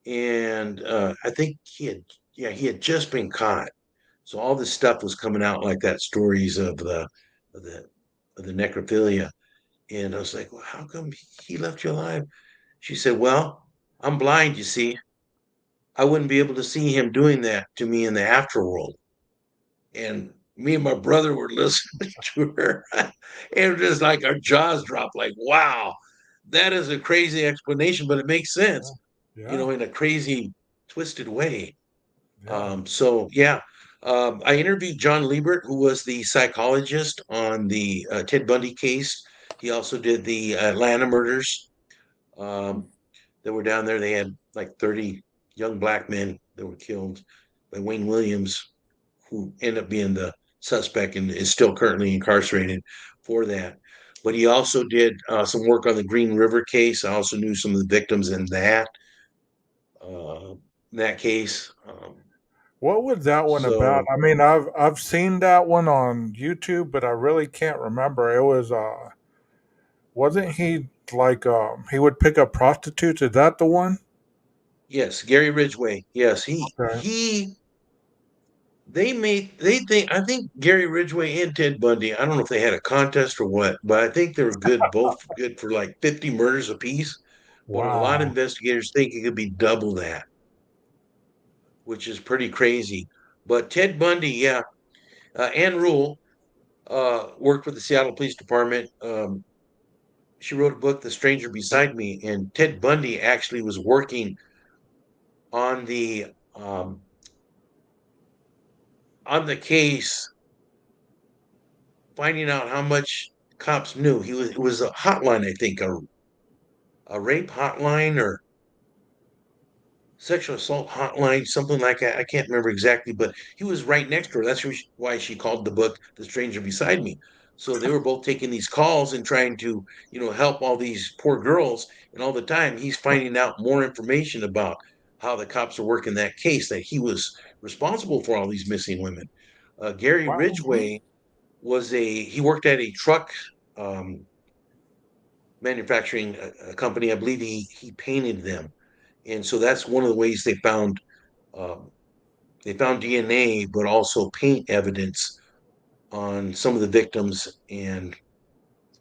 and I think he had just been caught, so all this stuff was coming out like that, stories of the of the necrophilia. And I was like, well, how come he left you alive? She said, well, I'm blind, you see. I wouldn't be able to see him doing that to me in the afterworld. And me and my brother were listening to her, and just like our jaws dropped, like, wow, that is a crazy explanation, but it makes sense,
Yeah,
in a crazy, twisted way.
yeah.
So yeah, I interviewed John Liebert, who was the psychologist on the Ted Bundy case. He also did the Atlanta murders. Um, that were down there. They had like 30 young black men that were killed by Wayne Williams, who ended up being the suspect and is still currently incarcerated for that. But he also did some work on the Green River case. I also knew some of the victims in uh, that case.
What was that one about?
So
I mean, I've seen that one on YouTube, but I really can't remember. It was wasn't he like he would pick up prostitutes? Is that the one?
yes, Gary Ridgway. Yes,
Okay.
they think I think Gary Ridgway and Ted Bundy. I don't know if they had a contest or what, but I think they were good, both good for like 50 murders apiece. But a lot of
Wow.
investigators think it could be double that, which is pretty crazy. But Ted Bundy, yeah, Ann Rule worked with the Seattle Police Department. She wrote a book, The Stranger Beside Me, and Ted Bundy actually was working on the case, finding out how much cops knew. It was a hotline, I think, a rape hotline or sexual assault hotline, something like that. I can't remember exactly, but he was right next to her. That's why she called the book "The Stranger Beside Me." So they were both taking these calls and trying to, help all these poor girls. And all the time, he's finding out more information about how the cops are working that case, that he was responsible for all these missing women. Gary
Wow.
Ridgway he worked at a truck um, manufacturing company. I believe he painted them, and so that's one of the ways um, they found DNA, but also paint evidence on some of the victims and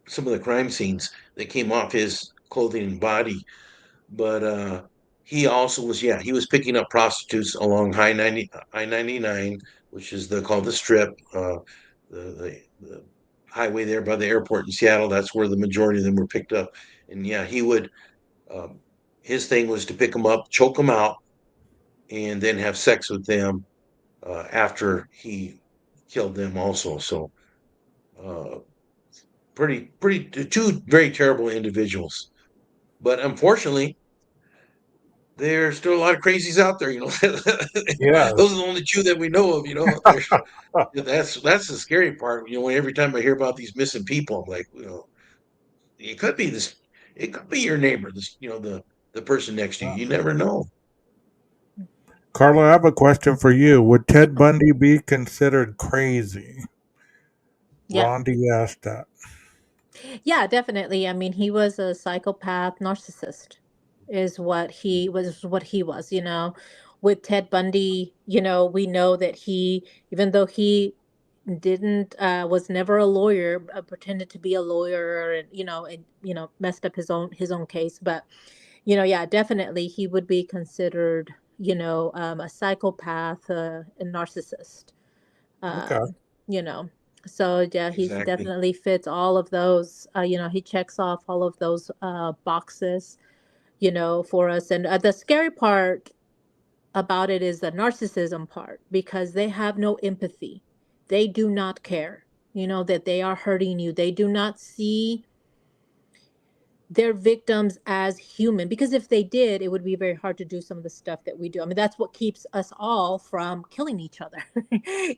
some of the crime scenes that came off his clothing and body. But he also was, yeah, he was picking up prostitutes along I-99, which is called the Strip, the highway there by the airport in Seattle. That's where the majority of them were picked up. And yeah, um, his thing was to pick them up, choke them out, and then have sex with them after he killed them also. So uh, pretty two very terrible individuals. But unfortunately, there's still a lot of crazies out there. Those are
Yes.
the only two that we know of. There's that's the scary part. Every time I hear about these missing people, I'm like, it could be this, it could be your neighbor, the person next to you. You never know.
Carla, I have a question for you. Would Ted Bundy be considered crazy?
Yeah.
Rondi asked that.
Yeah, definitely. I mean, he was a psychopath narcissist is what he was, With Ted Bundy, we know that even though he didn't was never a lawyer, pretended to be a lawyer and messed up his own case, but yeah, definitely he would be considered, a psychopath, a narcissist,
Okay.
um, you know. So yeah, he
Exactly.
definitely fits all of those. He checks off all of those boxes, for us. And the scary part, about it is the narcissism part, because they have no empathy. They do not care, that they are hurting you. They do not see their victims as human, because if they did, it would be very hard to do some of the stuff that we do. I mean, that's what keeps us all from killing each other.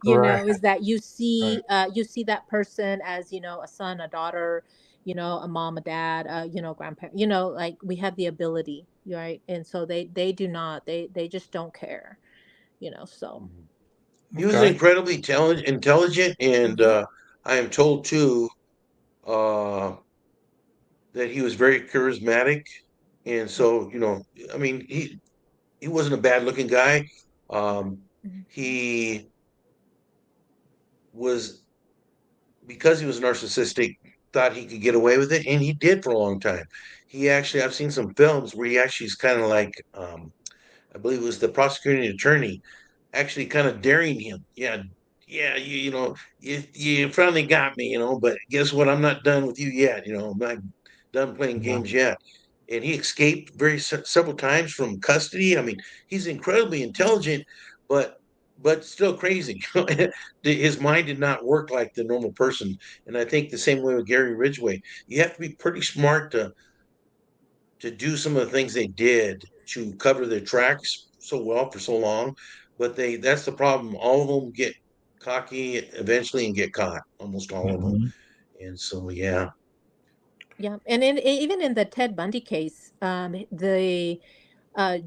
Right.
Is that
Right.
you see that person as, a son, a daughter, a mom, a dad, grandparent, like we have the ability, right? And so they do not, they just don't care, so.
Mhm. He was
Okay.
incredibly intelligent, and
Hmm.
I am told too uh, that he was very charismatic. And so, I mean, he wasn't a bad looking guy. Um,
Hmm.
he was, because he was narcissistic, thought he could get away with it, and he did for a long time. He actually, I've seen some films where he actually is kind of like, I believe it was the prosecuting attorney actually kind of daring him. Yeah, yeah, you finally got me, but guess what? I'm not done with you yet. I'm not done playing
Yeah.
games yet. And he escaped several times from custody. I mean, he's incredibly intelligent, but still crazy. His mind did not work like the normal person. And I think the same way with Gary Ridgway. You have to be pretty smart to do some of the things they did to cover their tracks so well for so long. But that's the problem. All of them get cocky eventually and get caught, almost all of them.
Hmm.
And so, yeah.
Yeah, and even in the Ted Bundy case, the uh,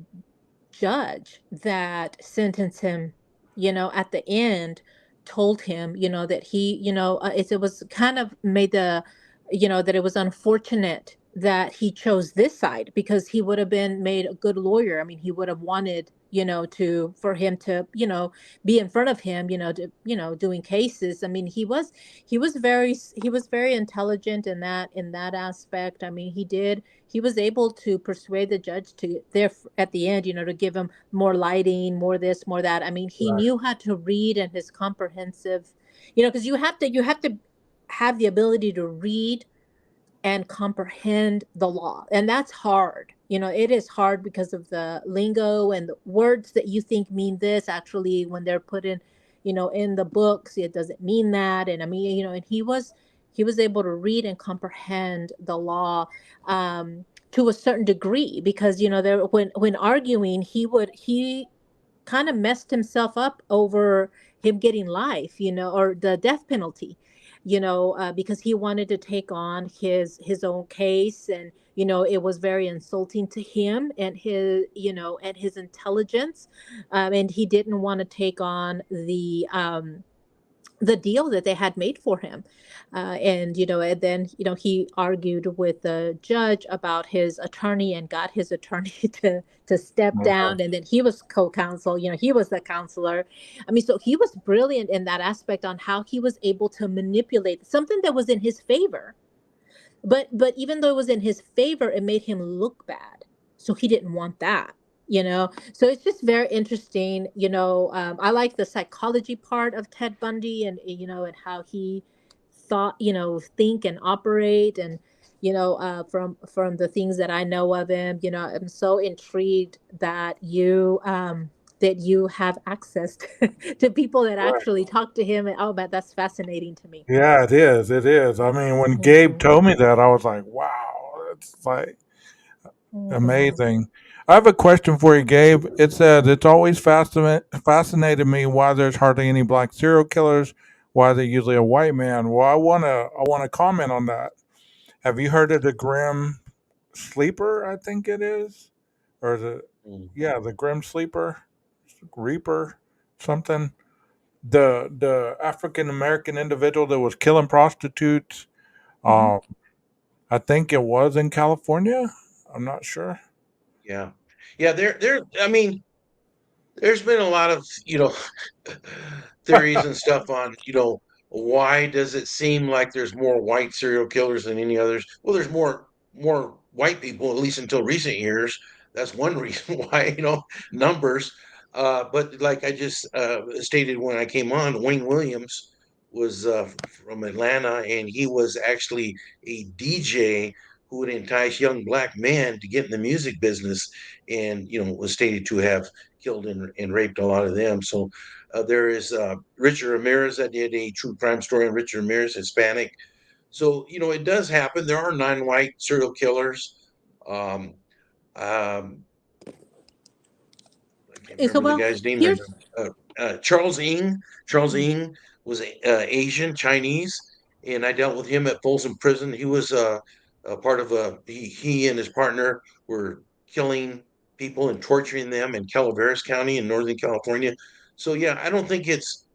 judge that sentenced him, at the end told him, that he, it was kind of made that it was unfortunate that he chose this side, because he would have been made a good lawyer. I mean, he would have wanted, for him to, be in front of him, doing cases. I mean, he was very intelligent in that aspect. I mean, he was able to persuade the judge to there at the end, to give him more lighting, more this, more that. I mean, he
Right.
knew how to read, and his comprehensive, because you have to have the ability to read and comprehend the law. And that's hard. It is hard because of the lingo and the words that you think mean this, actually, when they're put in, in the books, it doesn't mean that. And I mean, and he was able to read and comprehend the law, to a certain degree, because, there when arguing, he kind of messed himself up over him getting life, or the death penalty, because he wanted to take on his own case. And it was very insulting to him and his intelligence, and he didn't want to take on the deal that they had made for him. And then, he argued with the judge about his attorney, and got his attorney to step
Okay.
down. And then he was co-counsel, he was the counselor. I mean, so he was brilliant in that aspect, on how he was able to manipulate something that was in his favor. But even though it was in his favor, it made him look bad. So he didn't want that, so it's just very interesting. I like the psychology part of Ted Bundy, and how he thought, think and operate. And from the things that I know of him, I'm so intrigued that you have access to people that
Right.
actually talk to him. And oh, but that's fascinating to me.
Yeah, it is. It is. I mean, when Gabe
Hmm.
told me that, I was like, wow, it's like
Hmm.
amazing. I have a question for you, Gabe. It said it's always fascinated me why there's hardly any black serial killers, why they're usually a white man. Well, I wanna comment on that. Have you heard of the Grim Sleeper? I think it is, or the
Mm.
yeah, the Grim Sleeper, Reaper, something. The African American individual that was killing prostitutes.
Hmm.
Um, I think it was in California. I'm not sure.
Yeah. Yeah. I mean, there's been a lot of, theories and stuff on, why does it seem like there's more white serial killers than any others? Well, there's more white people, at least until recent years. That's one reason why, numbers. But like I just stated when I came on, Wayne Williams was from Atlanta, and he was actually a DJ who would entice young black men to get in the music business, and was stated to have killed and raped a lot of them. So there is Richard Ramirez that did a true crime story on Richard Ramirez, Hispanic. So it does happen. There are non-white serial killers. Um, um, I can't
So,
remember the
well,
guy's name right
here's
now. Charles Ng. Charles Ng was Asian, Chinese, and I dealt with him at Folsom Prison. He was a part of he and his partner were killing people and torturing them in Calaveras County in Northern California. So yeah, I don't think it's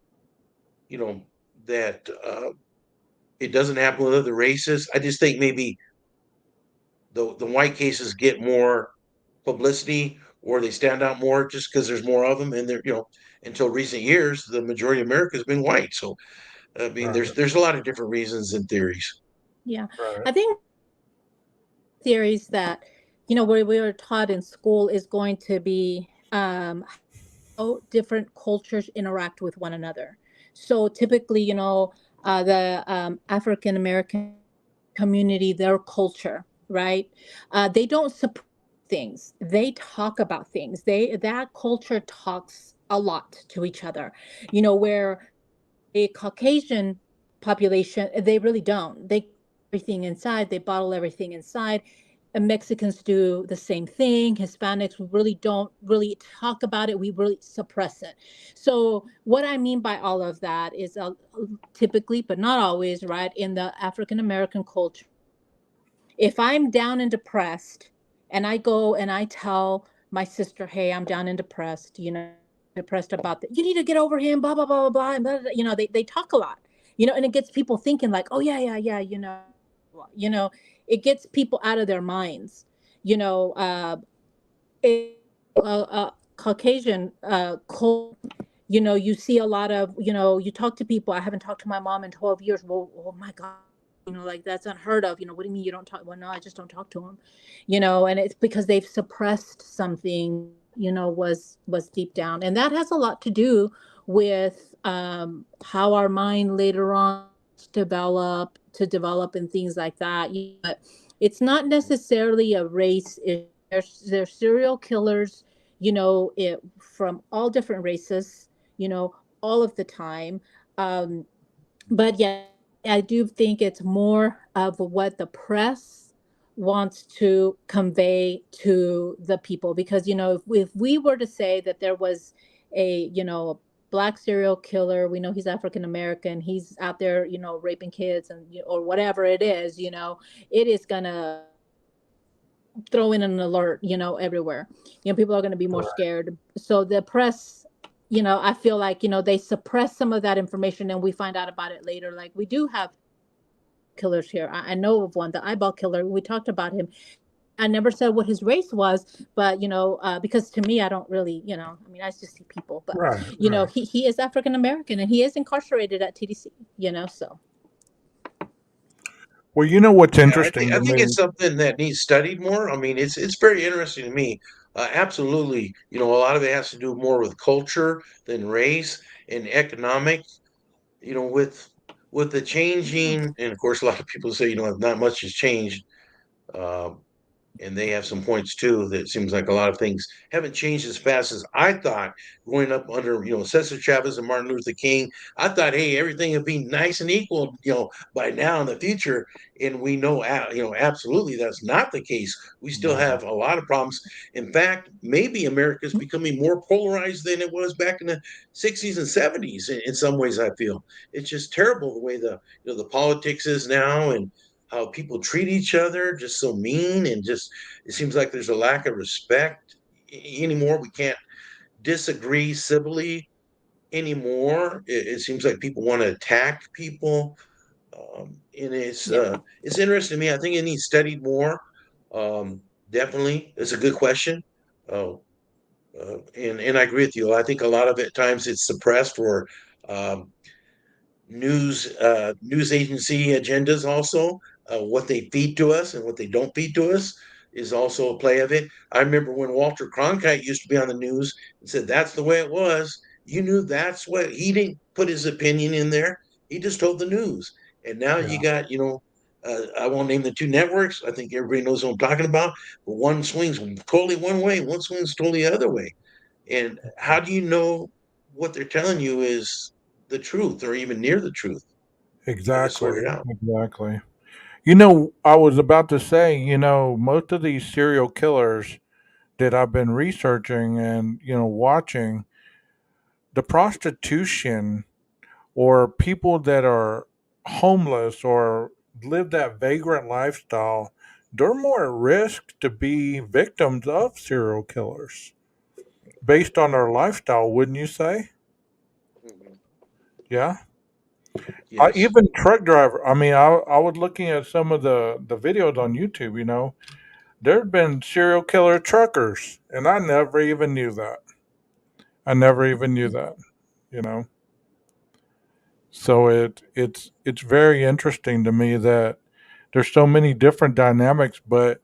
you know that it doesn't happen with other races. I just think maybe the white cases get more publicity, or they stand out more just because there's more of them, and they're until recent years the majority of America has been white. So I mean,
Right.
there's a lot of different reasons and theories.
yeah,
Right.
I think theories that where we were taught in school is going to be how different cultures interact with one another. So typically, the African American community, their culture, right? They don't support things. They talk about things. That culture talks a lot to each other. Where a Caucasian population, they really don't. They everything inside. They bottle everything inside. And Mexicans do the same thing. Hispanics really don't really talk about it. We really suppress it. So what I mean by all of that is typically, but not always, right? In the African American culture, if I'm down and depressed, and I go and I tell my sister, hey, I'm down and depressed, depressed about that. You need to get over him, blah, blah, blah, blah, blah. And blah, blah, they talk a lot, and it gets people thinking like, oh, yeah, yeah, yeah, you know, it gets people out of their minds, you know, it, Caucasian you see a lot of, you talk to people. I haven't talked to my mom in 12 years. Well, oh my God, like that's unheard of. What do you mean you don't talk? Well, no, I just don't talk to them, and it's because they've suppressed something, was deep down. And that has a lot to do with how our mind later on to develop and things like that. But it's not necessarily a race issue. There's serial killers, from all different races, all of the time. Um, but yeah, I do think it's more of what the press wants to convey to the people. Because if we were to say that there was a black serial killer, we know he's African American, he's out there raping kids and or whatever it is, it is gonna throw in an alert, everywhere. People are going to be more
Right.
scared. So the press, I feel like, they suppress some of that information and we find out about it later. Like we do have killers here. I know of one, the eyeball killer. We talked about him. I never said what his race was, but because to me, I don't really, I mean, I just see people, but
Right. Right.
he is African American and he is incarcerated at TDC, so.
Well, you know what's
Yeah,
interesting
I
to
think it's
me?
something that needs studied more. I mean, it's very interesting to me. Absolutely, a lot of it has to do more with culture than race and economic. With the changing, and of course, a lot of people say, not much has changed. Um, and they have some points too that it seems like a lot of things haven't changed as fast as I thought. Growing up under Cesar Chavez and Martin Luther King, I thought, hey, everything would be nice and equal by now in the future. And we know absolutely that's not the case. We still
No.
have a lot of problems. In fact, maybe America is becoming more polarized than it was back in the 60s and 70s. In some ways, I feel it's just terrible the way the politics is now, and how people treat each other, just so mean, and just it seems like there's a lack of respect anymore. We can't disagree civilly anymore. It seems like people want to attack people, and
Yeah.
it's interesting to me. I think it needs studied more. Um, Definitely, it's a good question. Uh, and I agree with you. I think a lot of it times it's suppressed, or um, news agency agendas also. What they feed to us and what they don't feed to us is also a play of it. I remember when Walter Cronkite used to be on the news and said that's the way it was. You knew that's what he didn't put his opinion in there. He just told the news. And now you
Yeah.
got I won't name the two networks. I think everybody knows what I'm talking about. But one swings totally one way, one swings totally the other way. And how do you know what they're telling you is the truth or even near the truth? Hard to sort
Exactly.
it out.
Exactly. You know, I was about to say, most of these serial killers that I've been researching and, watching, the prostitution or people that are homeless or live that vagrant lifestyle, they're more at risk to be victims of serial killers based on their lifestyle, wouldn't you say?
Mhm.
Yeah.
Yes.
Even truck driver. I mean, I was looking at some of the videos on YouTube. There've been serial killer truckers, and I never even knew that. I never even knew that. You know, so it's very interesting to me that there's so many different dynamics, but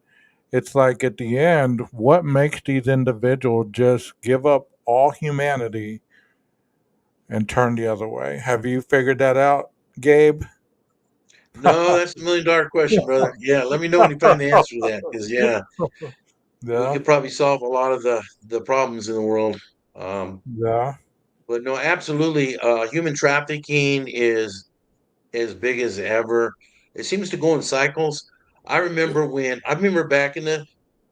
it's like at the end, what makes these individuals just give up all humanity and turn the other way? Have you figured that out, Gabe?
No, that's $1 million question, brother. Yeah, let me know when you find the answer to that, because yeah, we
Yeah,
could probably solve a lot of the problems in the world. Um,
yeah,
but no, absolutely, human trafficking is as big as ever. It seems to go in cycles. I remember back in the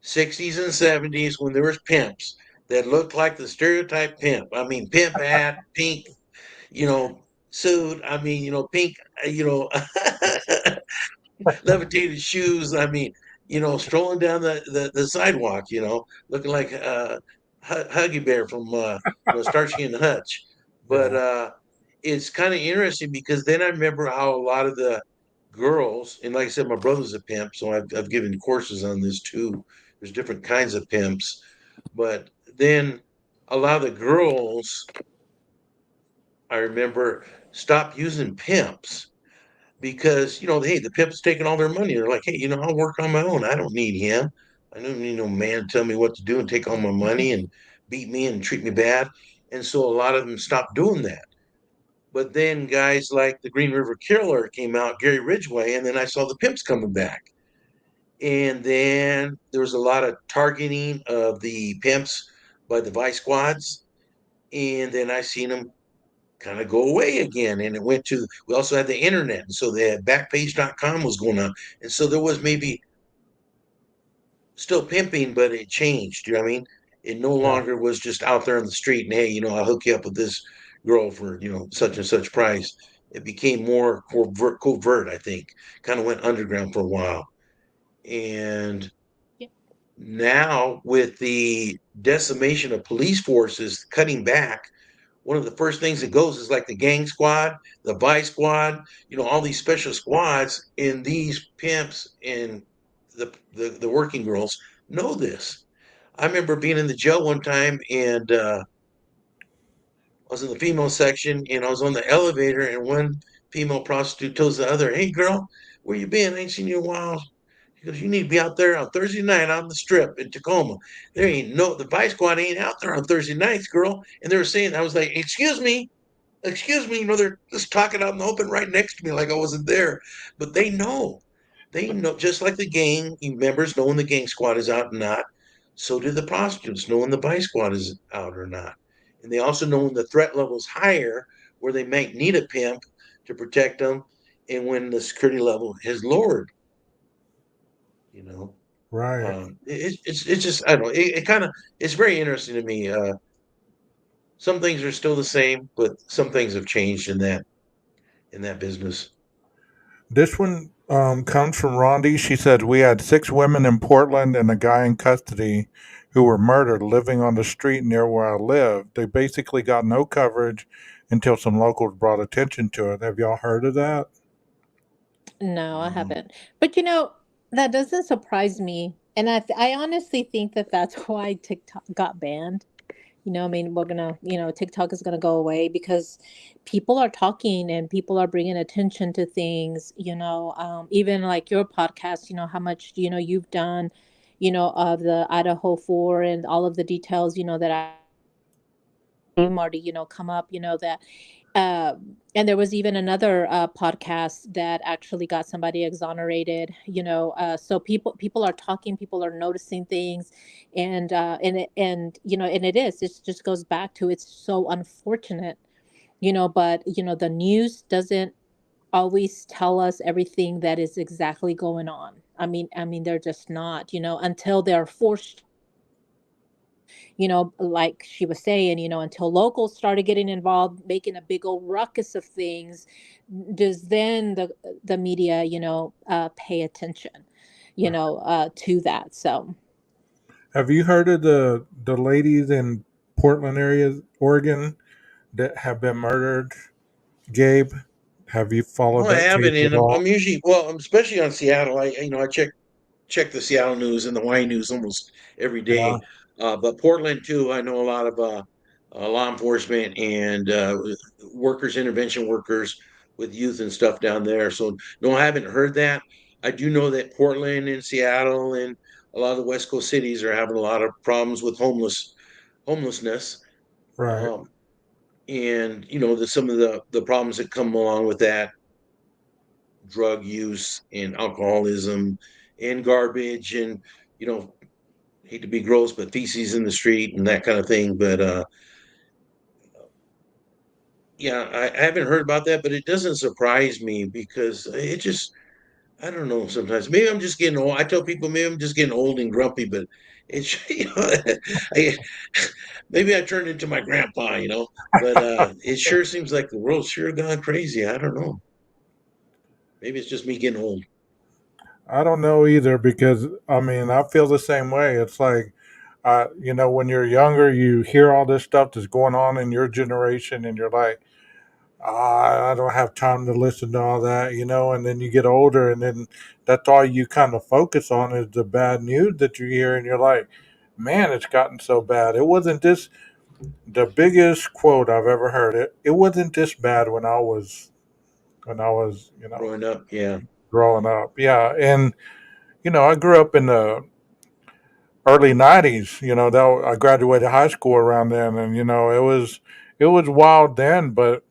60s and 70s when there was pimps that looked like the stereotype pimp. I mean, pimp hat, pink, suit. I mean, pink, you know, levitated shoes. I mean, strolling down the sidewalk, looking like Huggy Bear from Starsky and Hutch. But
yeah.
it's kind of interesting because then I remember how a lot of the girls, and like I said, my brother's a pimp, so I've given courses on this too. There's different kinds of pimps, but then a lot of the girls I remember stopped using pimps because hey, the pimp's taking all their money. They're like, hey, I'll work on my own. I don't need him. I don't need no man to tell me what to do and take all my money and beat me and treat me bad. And so a lot of them stopped doing that. But then guys like the Green River Killer came out, Gary Ridgway, and then I saw the pimps coming back. And then there was a lot of targeting of the pimps by the vice squads. And then I seen them kind of go away again. And it went to, we also had the internet. And so they had backpage.com was going on. And so there was maybe still pimping, but it changed. You know what I mean? It no
Yeah.
longer was just out there on the street and, hey, I'll hook you up with this girl for, such and such price. It became more covert, I think, kind of went underground for a while. And
Yeah.
now with the decimation of police forces cutting back, one of the first things that goes is like the gang squad, the vice squad, all these special squads, and these pimps and the working girls know this. I remember being in the jail one time and I was in the female section and I was on the elevator and one female prostitute tells the other, hey girl, where you been? I ain't seen you in a while. He goes, you need to be out there on Thursday night on the strip in Tacoma. The vice squad ain't out there on Thursday nights, girl. And they were saying, I was like, excuse me, they're just talking out in the open right next to me like I wasn't there. But they know. They know, just like the gang members know when the gang squad is out and not, so do the prostitutes know when the vice squad is out or not. And they also know when the threat level is higher, where they might need a pimp to protect them, and when the security level has lowered, you know.
Right.
It's just, I don't know, it kind of, it's very interesting to me. Some things are still the same, but some things have changed in that business.
This one comes from Rondi. She said, we had 6 women in Portland and a guy in custody who were murdered living on the street near where I live. They basically got no coverage until some locals brought attention to it. Have y'all heard of that?
No, I
Um,
haven't. But that doesn't surprise me. And I honestly think that that's why TikTok got banned. I mean, we're gonna, TikTok is gonna go away because people are talking and people are bringing attention to things. Even like your podcast. How much you've done, of the Idaho 4 and all of the details. That I Marty, come up. That And there was even another podcast that actually got somebody exonerated. So people are talking, people are noticing things, and and it is. It just goes back to, it's so unfortunate, but the news doesn't always tell us everything that is exactly going on. I mean, they're just not, until they're forced, like she was saying, until locals started getting involved, making a big old ruckus of things, does then the media, pay attention, to that. So,
Have you heard of the ladies in Portland area, Oregon, that have been murdered? Gabe, have you
No,
followed
I
that case
haven't,
at
and
all?
I'm usually, well, especially on Seattle. I check the Seattle news and the Hawaii news almost every
Yeah,
day. But Portland too, I know a lot of law enforcement and workers, intervention workers with youth and stuff down there. So no, I haven't heard that. I do know that Portland and Seattle and a lot of the West Coast cities are having a lot of problems with homelessness.
right.
Um, and some of the problems that come along with that, drug use and alcoholism and garbage and you know hate to be gross, but feces in the street and that kind of thing. But yeah, I haven't heard about that, but it doesn't surprise me because it just, I don't know. Sometimes maybe I'm just getting old. I tell people maybe I'm just getting old and grumpy, but it's I, maybe I turned into my grandpa. But it sure seems like the world's sure gone crazy. I don't know. Maybe it's just me getting old.
I don't know either because I mean I feel the same way. It's like, when you're younger, you hear all this stuff that's going on in your generation, and you're like, I don't have time to listen to all that, and then you get older, and then that's all you kind of focus on is the bad news that you hear, and you're like, man, it's gotten so bad. It wasn't this the biggest quote I've ever heard. It wasn't this bad when I was
Growing up, yeah.
growing up. Yeah, and I grew up in the early '90s. I graduated high school around then, and it was wild then, but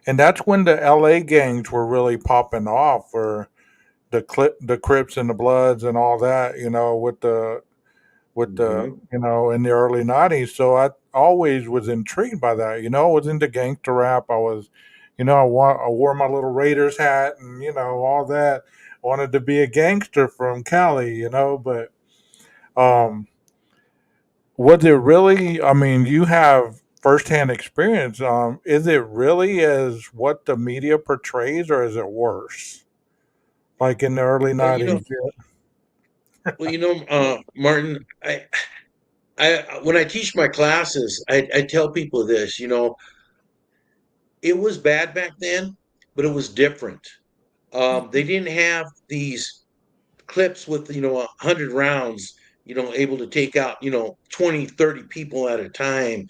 and that's when the LA gangs were really popping off, or the Crips and the Bloods and all that, with the
Hmm.
in the early '90s. So I always was intrigued by that. I was into gangster rap. I was, I wore my little Raiders hat and all that. Wanted to be a gangster from Cali, but um, was it really? I mean, you have firsthand experience. Is it really as what the media portrays, or is it worse? Like in the early
Well,
'90s?
Martin, I when I teach my classes, I tell people this. It was bad back then, but it was different. They didn't have these clips with 100 rounds, able to take out 20, 30 people at a time.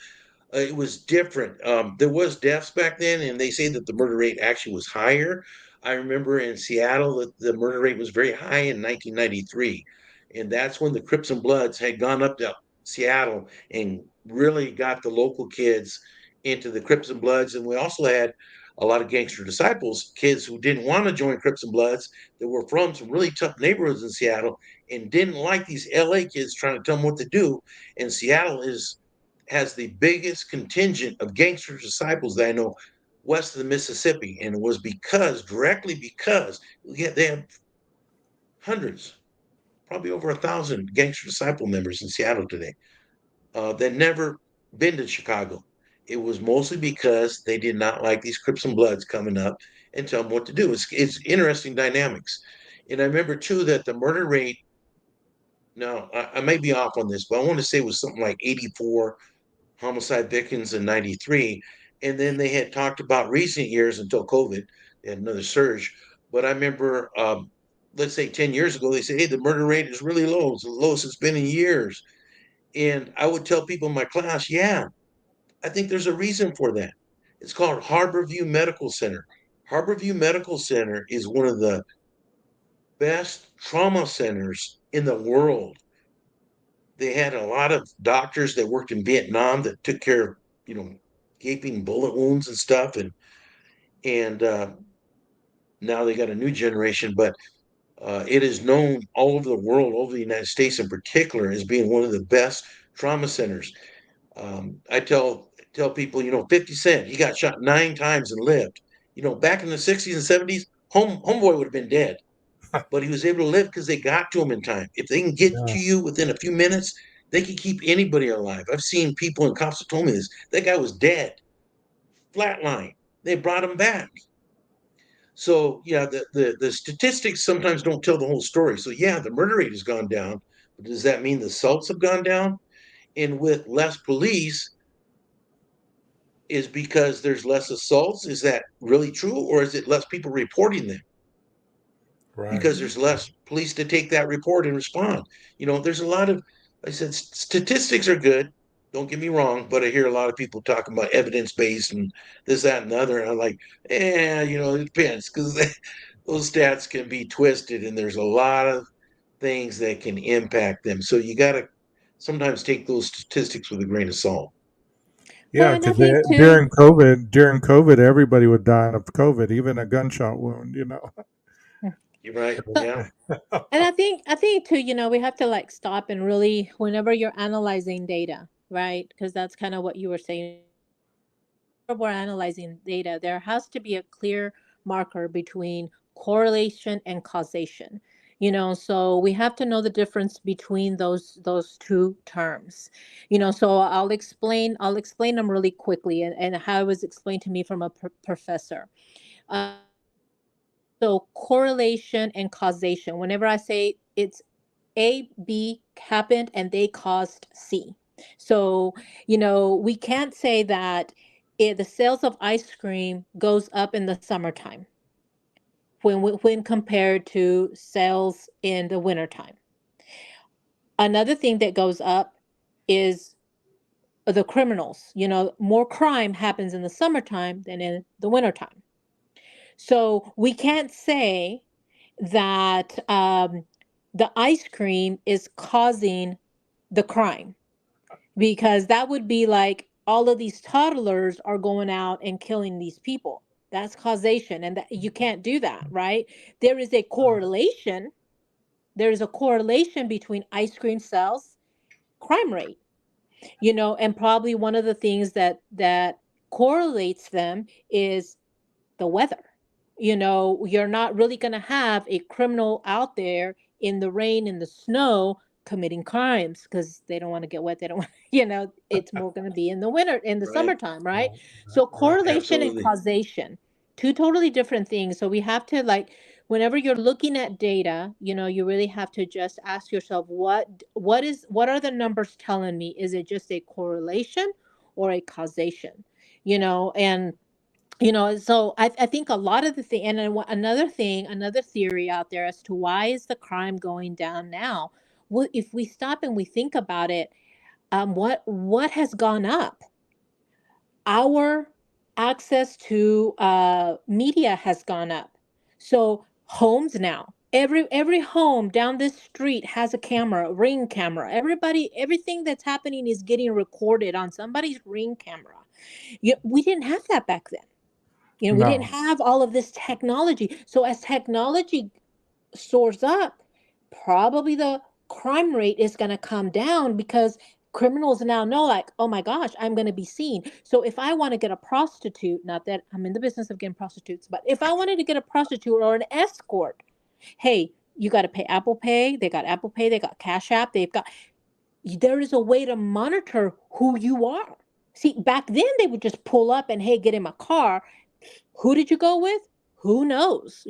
It was different. There was deaths back then, and they say that the murder rate actually was higher. I remember in Seattle that the murder rate was very high in 1993, and that's when the Crips and Bloods had gone up to Seattle and really got the local kids into the Crips and Bloods. And we also had a lot of gangster disciples, kids who didn't want to join Crips and Bloods, that were from some really tough neighborhoods in Seattle and didn't like these LA kids trying to tell them what to do. And Seattle has the biggest contingent of gangster disciples that I know west of the Mississippi, and it was directly because they have hundreds, probably over 1,000 gangster disciple members in Seattle today that never been to Chicago. It was mostly because they did not like these Crips and Bloods coming up and tell them what to do. It's interesting dynamics. And I remember too that the murder rate, now I may be off on this, but I want to say it was something like 84 homicide victims in 93. And then they had talked about recent years until COVID, they had another surge. But I remember, let's say 10 years ago, they said, hey, the murder rate is really low. It's the lowest it's been in years. And I would tell people in my class, yeah, I think there's a reason for that. It's called Harborview Medical Center. Harborview Medical Center is one of the best trauma centers in the world. They had a lot of doctors that worked in Vietnam that took care of, you know, gaping bullet wounds and stuff, and now they got a new generation, but it is known all over the world, over the United States in particular, as being one of the best trauma centers. I tell people, 50 Cent, he got shot 9 times and lived. Back in the 60s and 70s, homeboy would have been dead, but he was able to live because they got to him in time. If they can get
Yeah.
to you within a few minutes, they can keep anybody alive. I've seen people, and cops have told me this. That guy was dead, flatline. They brought him back. So yeah, the statistics sometimes don't tell the whole story. So yeah, the murder rate has gone down, but does that mean the assaults have gone down? And with less police, is because there's less assaults? Is that really true, or is it less people reporting them?
Right.
Because there's less police to take that report and respond. There's a lot of, I said, statistics are good. Don't get me wrong, but I hear a lot of people talking about evidence based and this, that, and the other. And I'm like, it depends because those stats can be twisted and there's a lot of things that can impact them. So you got to sometimes take those statistics with a grain of salt.
Well,
Yeah,
and I
because
think too,
during COVID, everybody would die of COVID, even a gunshot wound.
You're right.
so,
Yeah.
and I think too, we have to like stop and really, whenever you're analyzing data, right? Because that's kind of what you were saying. We're analyzing data, there has to be a clear marker between correlation and causation. So we have to know the difference between those two terms. So I'll explain them really quickly, and how it was explained to me from a professor. Uh, so correlation and causation. Whenever I say it's A, B happened and they caused C. So, we can't say that the sales of ice cream goes up in the summertime when compared to sales in the wintertime. Another thing that goes up is the criminals. More crime happens in the summertime than in the wintertime. So we can't say that the ice cream is causing the crime, because that would be like all of these toddlers are going out and killing these people. That's causation, and that, you can't do that, right? There is a correlation. There is a correlation between ice cream sales, crime rate. And probably one of the things that correlates them is the weather. You're not really going to have a criminal out there in the rain, in the snow, committing crimes because they don't want to get wet. They don't want, it's more going to be in the winter, in the
Right.
summertime, right?
Right.
So
Right.
correlation and
Absolutely.
causation, two totally different things. So we have to, like, whenever you're looking at data, you really have to just ask yourself, what are the numbers telling me? Is it just a correlation or a causation? And so I think a lot of the thing, and then another thing, another theory out there as to why is the crime going down now. Well, if we stop and we think about it, what has gone up? Our access to media has gone up. So homes now, every home down this street has a camera, ring camera. Everything that's happening is getting recorded on somebody's ring camera. We didn't have that back then. We didn't
No.
have all of this technology. So as technology soars up, probably the crime rate is going to come down, because criminals now know, like, oh my gosh, I'm going to be seen. So if I want to get a prostitute, not that I'm in the business of getting prostitutes, but if I wanted to get a prostitute or an escort, hey, you got to pay Apple Pay. They got Apple Pay. They got Cash App. There is a way to monitor who you are. See, back then they would just pull up and, hey, get in my car. Who did you go with? Who knows?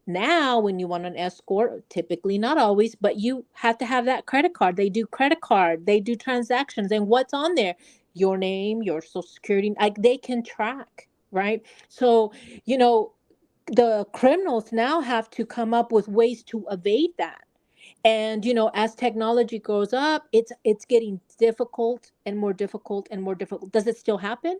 Now when you want an escort, typically, not always, but you have to have that credit card. They do credit card, they do transactions, and what's on there? Your name, your social security, like, they can track, right? So, you know, the criminals now have to come up with ways to evade that. And as technology goes up, it's getting difficult and more difficult and more difficult. Does it still happen?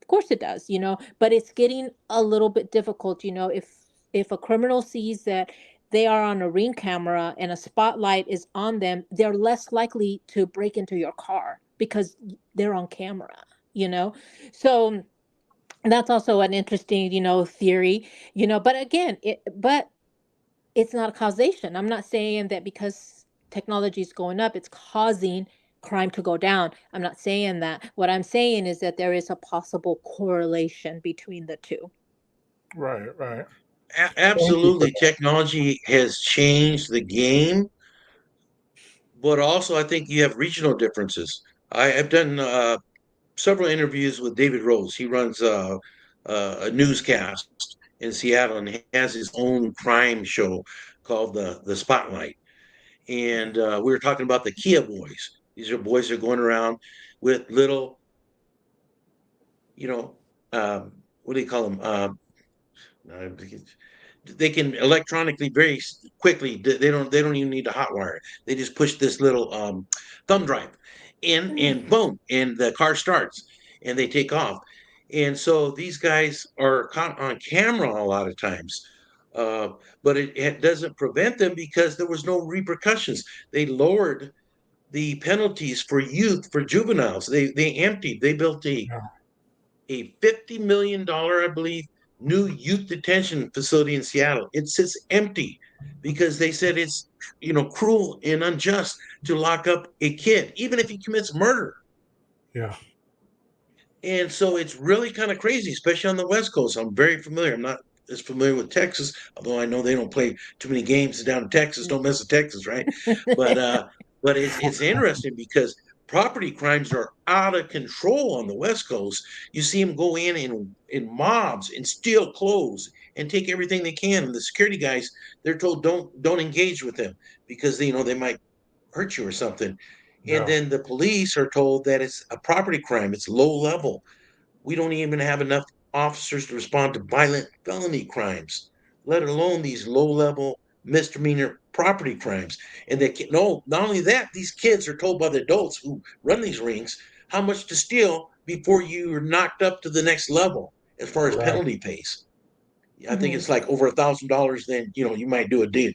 Of course it does, but it's getting a little bit difficult. If a criminal sees that they are on a ring camera and a spotlight is on them, they're less likely to break into your car because they're on camera. you know. So that's also an interesting, theory, but again, it's not a causation. I'm not saying that because technology is going up, it's causing crime to go down. I'm not saying that. What I'm saying is that there is a possible correlation between the two.
Right, right. Thank you for
Absolutely, technology has changed the game, but also I think you have regional differences. I've done several interviews with David Rose. He runs a newscast in Seattle and has his own crime show called the Spotlight. And we were talking about the Kia boys. These are boys that are going around with little, you know, what do you call them? Uh, they can electronically very quickly. They don't even need to hotwire it. They just push this little thumb drive in, and boom, and the car starts, and they take off. And so these guys are caught on camera a lot of times. Uh, but it doesn't prevent them because there was no repercussions. They lowered the penalties for youth, for juveniles. They built
yeah,
a $50 million, I believe, new youth detention facility in Seattle. It sits empty because they said it's cruel and unjust to lock up a kid, even if he commits murder.
yeah.
And so it's really kind of crazy, especially on the West Coast. I'm very familiar. I'm not as familiar with Texas, although I know they don't play too many games down in Texas. Don't mess with Texas, right? But but it's interesting because property crimes are out of control on the West Coast. You see them go in mobs and steal clothes and take everything they can. And the security guys, they're told don't engage with them because they might hurt you or something. And
Yeah.
then the police are told that it's a property crime, it's low level. We don't even have enough officers to respond to violent felony crimes, let alone these low level misdemeanor property crimes. And no, not only that, these kids are told by the adults who run these rings how much to steal before you are knocked up to the next level as far as
Right.
penalty pays. I think
Mhm.
it's like over $1,000. Then you might do a day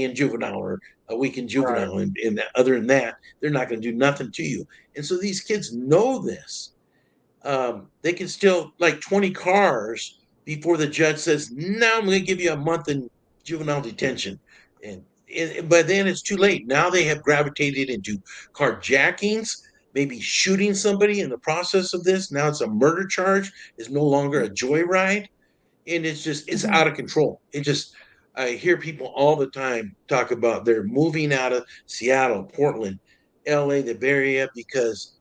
in juvenile or a week in
Right.
juvenile, and other than that, they're not going to do nothing to you. And so these kids know this. They can steal like 20 cars before the judge says, "No, I'm going to give you a month in juvenile detention." And by then it's too late. Now they have gravitated into carjackings, maybe shooting somebody in the process of this. Now it's a murder charge. It's no longer a joyride, and it's
Mhm.
out of control. I hear people all the time talk about they're moving out of Seattle, Portland, LA, the Bay Area, because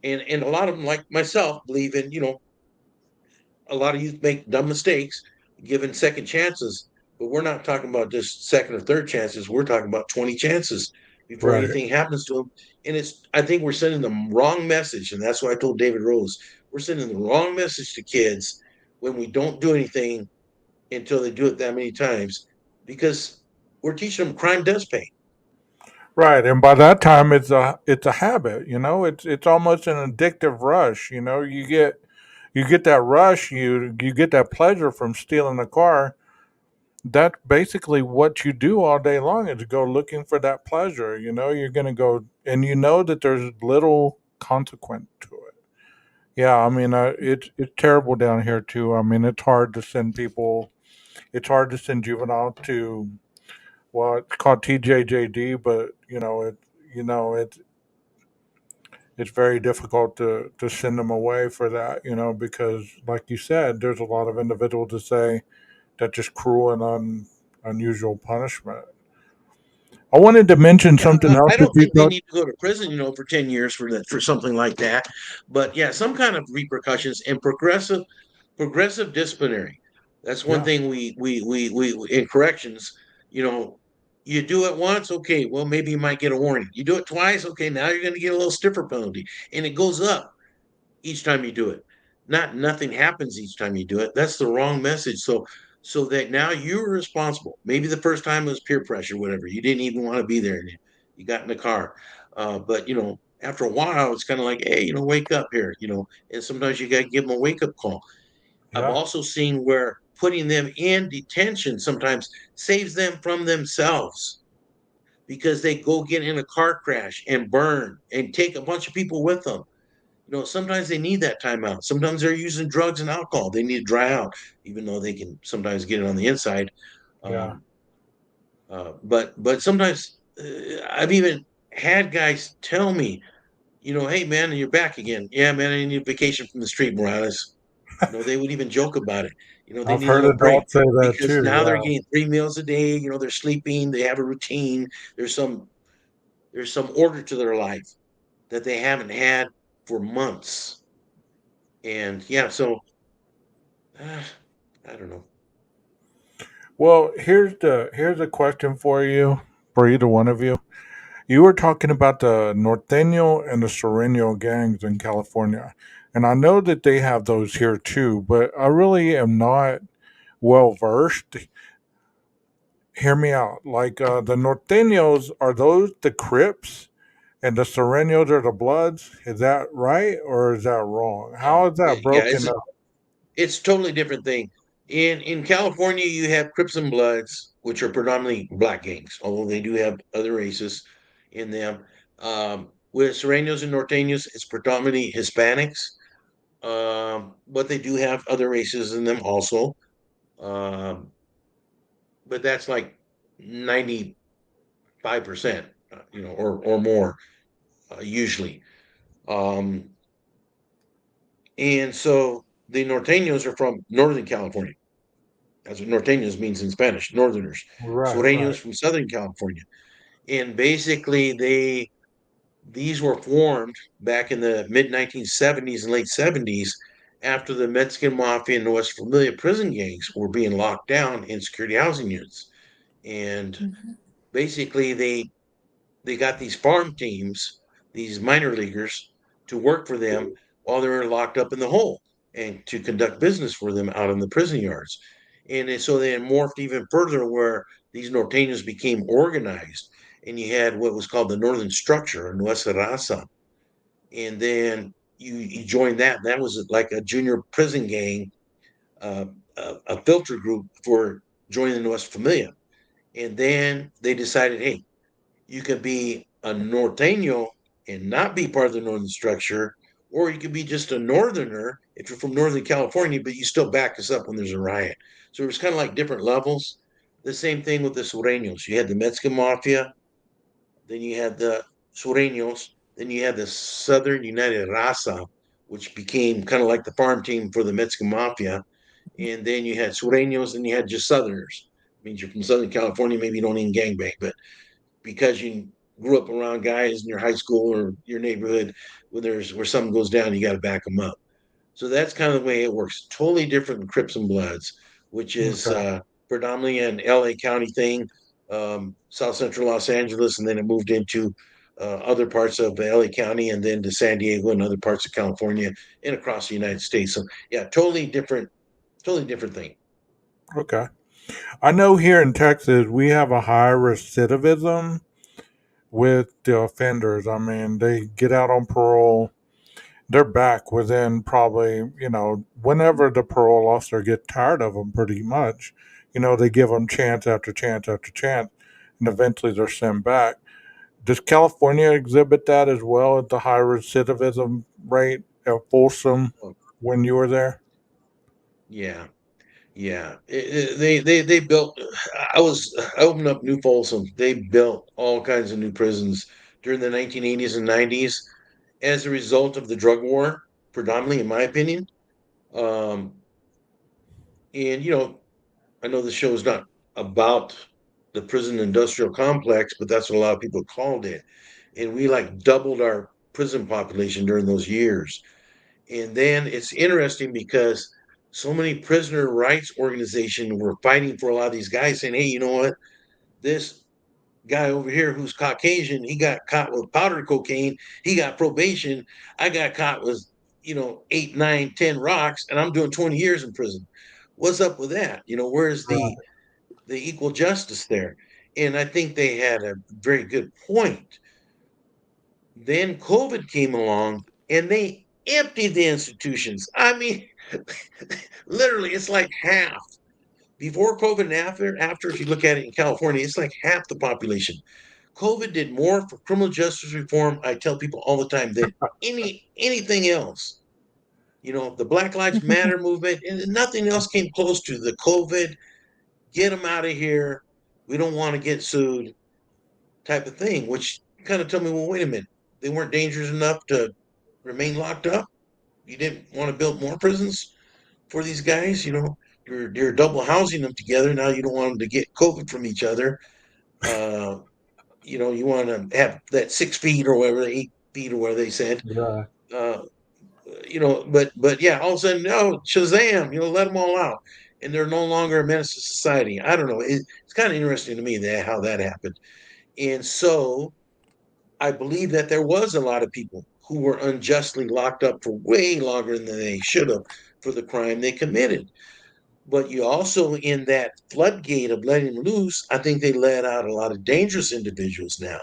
and a lot of them, like myself, believe in a lot of youth make dumb mistakes given second chances, but we're not talking about just second or third chances. We're talking about 20 chances before
Right.
anything happens to them. And I think we're sending the wrong message, and that's why I told David Rose, we're sending the wrong message to kids when we don't do anything until they do it that many times, because we're teaching them crime does pay.
Right. And by that time it's a habit, It's almost an addictive rush, you get that rush, you get that pleasure from stealing a car. That's basically what you do all day long is go looking for that pleasure, you're going to go and you know that there's little consequence to it. Yeah, I mean, it's terrible down here too. I mean, it's hard to send juvenile to, well, it's called TJJD, but you know, it it's very difficult to send them away for that, because like you said, there's a lot of individuals to say that just cruel and unusual punishment. I wanted to mention
Yeah,
something else
I
if
don't
you
think they
thought.
need to go to prison, for 10 years for something like that. But yeah, some kind of repercussions and progressive disciplinary. That's one
Yeah,
thing we in corrections, you know, you do it once, okay, well, maybe you might get a warning. You do it twice, okay, now you're going to get a little stiffer penalty, and it goes up each time you do it. Nothing happens each time you do it. That's the wrong message. So that now you're responsible. Maybe the first time it was peer pressure, whatever. You didn't even want to be there. And you got in the car. But after a while, it's kind of like, hey, wake up here. And sometimes you got to give them a wake up call. I've
yeah,
also seen where putting them in detention sometimes saves them from themselves because they go get in a car crash and burn and take a bunch of people with them. sometimes they need that time out. Sometimes they're using drugs and alcohol. They need to dry out, even though they can sometimes get it on the inside.
Yeah.
Um, but sometimes I've even had guys tell me, hey man, you're back again. Yeah, man, I need a vacation from the street, Morales. They would even joke about it. They
I've
need a
heard
little break
adults say that
because
too.
now they're
Yeah.
getting 3 meals a day. They're sleeping. They have a routine. There's some there's some order to their life that they haven't had for months. And yeah, so uh, I don't know.
Well, here's a question for either one of you. You were talking about the Norteño and the Sureño gangs in California, and I know that they have those here too. But I really am not well versed. Hear me out. Like the Norteños, are those the Crips, and the Sureños are the Bloods? Is that right or is that wrong? How is that
Yeah,
broken up?
it's a totally different thing. In California, you have Crips and Bloods, which are predominantly black gangs, although they do have other races in them. With Sureños and Norteños, it's predominantly Hispanics, but they do have other races in them also. Um, but that's like 95%, or more, usually. Um, and so the Norteños are from Northern California. That's what norteños means in Spanish, northerners.
Right, right.
Sureños from Southern California. And basically these were formed back in the mid 1970s and late 70s after the Mexican Mafia and West Familia prison gangs were being locked down in security housing units. And
Mhm.
basically they got these farm teams, these minor leaguers, to work for them while they were locked up in the hole and to conduct business for them out in the prison yards. And so they morphed even further where these norteños became organized. And you had what was called the Northern Structure, or Nuestra Raza. And then you joined that. That was like a junior prison gang, uh, a filter group for joining the Nuestra Familia. And then they decided, hey, you could be a norteño and not be part of the northern structure, or you could be just a northerner if you're from Northern California, but you still back us up when there's a riot. So it was kind of like different levels. The same thing with the Sureños. You had the Mexican Mafia, then you had the Sureños, then you had the Southern United Raza, which became kind of like the farm team for the Mexican Mafia. And then you had Sureños, and you had just Southerners. It means you're from Southern California, maybe you don't even gangbang, but because you grew up around guys in your high school or your neighborhood where something goes down, you got to back them up. So that's kind of the way it works. Totally different than Crips and Bloods, which is
Okay.
predominantly an LA County thing, South Central Los Angeles, and then it moved into other parts of LA County and then to San Diego and other parts of California and across the United States. So yeah, totally different thing.
Okay. I know here in Texas we have a high recidivism with the offenders. I mean, they get out on parole, they're back within probably, whenever the parole officer gets tired of them, pretty much. They give them chance after chance after chance, and eventually they're sent back. Does California exhibit that as well at the high recidivism rate at Folsom
Oh,
when you were there?
yeah. Yeah, they built. I opened up New Folsom. They built all kinds of new prisons during the 1980s and 90s as a result of the drug war, predominantly, in my opinion. Um, and I know the show is not about the prison industrial complex, but that's what a lot of people called it. And we like doubled our prison population during those years. And then it's interesting because so many prisoner rights organizations were fighting for a lot of these guys, saying, "Hey, you know what? This guy over here who's Caucasian, he got caught with powder cocaine. He got probation. I got caught with 8, 9, 10 rocks, and I'm doing 20 years in prison. What's up with that? Where's
Right.
the equal justice there?" And I think they had a very good point. Then COVID came along and they emptied the institutions. I mean, literally, it's like half. Before COVID and after, if you look at it in California, it's like half the population. COVID did more for criminal justice reform. I tell people all the time than anything else. You know, the Black Lives Matter movement, and nothing else came close to the COVID. Get them out of here. We don't want to get sued, type of thing. Which kind of told me, well, wait a minute, they weren't dangerous enough to remain locked up. You didn't want to build more prisons for these guys. You know, you're double housing them together. Now you don't want them to get COVID from each other. Uh, you know, you want to have that 6 feet or whatever, 8 feet or whatever they said.
Yeah.
Uh, you know, but yeah, all of a sudden, no, Shazam, you know, let them all out, and they're no longer a menace to society. I don't know. It's kind of interesting to me that how that happened, and so I believe that there was a lot of people who were unjustly locked up for way longer than they should have for the crime they committed. But you also, in that floodgate of letting them loose, I think they let out a lot of dangerous individuals now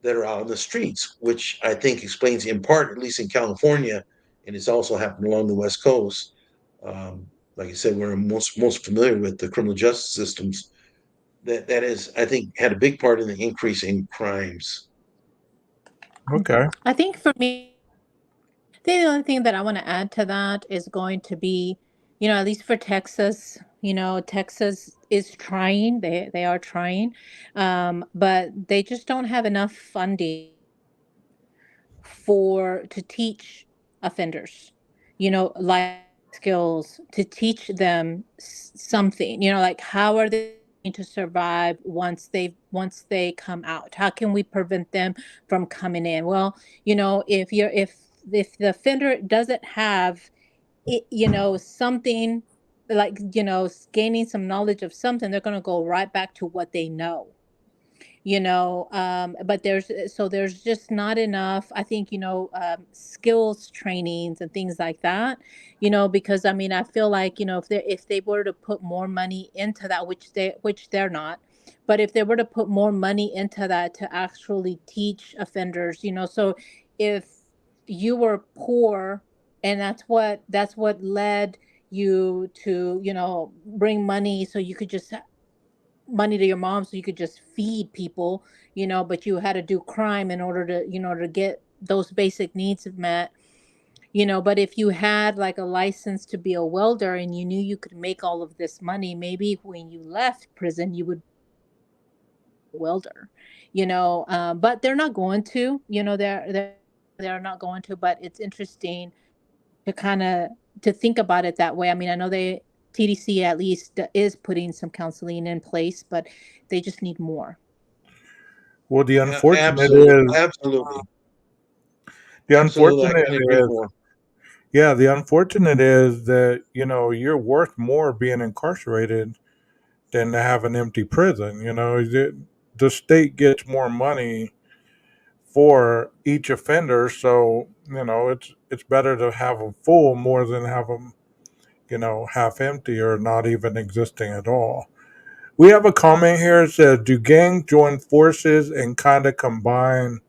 that are out on the streets, which I think explains in part, at least in California, and it's also happened along the West Coast. Like I said, we're most familiar with the criminal justice systems. That is, I think, had a big part in the increase in crimes.
Okay.
I think for me, I think the only thing that I want to add to that is going to be, at least for Texas, Texas is trying. They are trying, but they just don't have enough funding for to teach offenders, life skills, to teach them something, like how are they going to survive once they come out? How can we prevent them from coming in? Well, if the offender doesn't have it, something like, gaining some knowledge of something, they're going to go right back to what they know. But there's just not enough, I think, skills trainings and things like that, because I mean, I feel like, if they were to put more money into that, which they're not, but if they were to put more money into that to actually teach offenders, so if you were poor, and that's what led you to, bring money so you could just money to your mom so you could just feed people, but you had to do crime in order to, to get those basic needs met. But if you had like a license to be a welder and you knew you could make all of this money, maybe when you left prison you would be a welder. But they're not going to, they're not going to, but it's interesting to kind of to think about it that way. I mean, I know they TDC at least is putting some counseling in place, but they just need more.
Well,
Absolutely, absolutely,
the
absolutely. I
unfortunate
couldn't agree
is,
more.
yeah, the unfortunate is that, you're worth more being incarcerated than to have an empty prison. The state gets more money for each offender, so it's better to have them full more than have them, half empty or not even existing at all. We have a comment here that says, "Do gangs join forces and kind of combine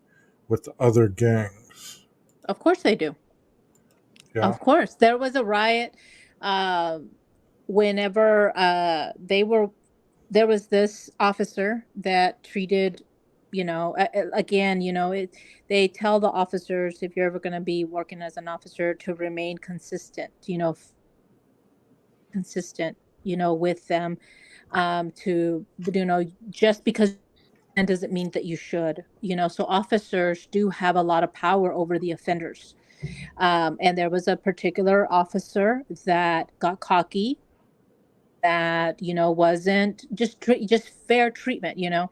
with other gangs?"
Of course they do.
Yeah.
Of course, there was a riot uh, whenever they were. There was this officer that treated, again, they tell the officers, if you're ever going to be working as an officer, to remain consistent, consistent, with them, to, just because and doesn't mean that you should, so officers do have a lot of power over the offenders. And there was a particular officer that got cocky, that, wasn't just fair treatment, and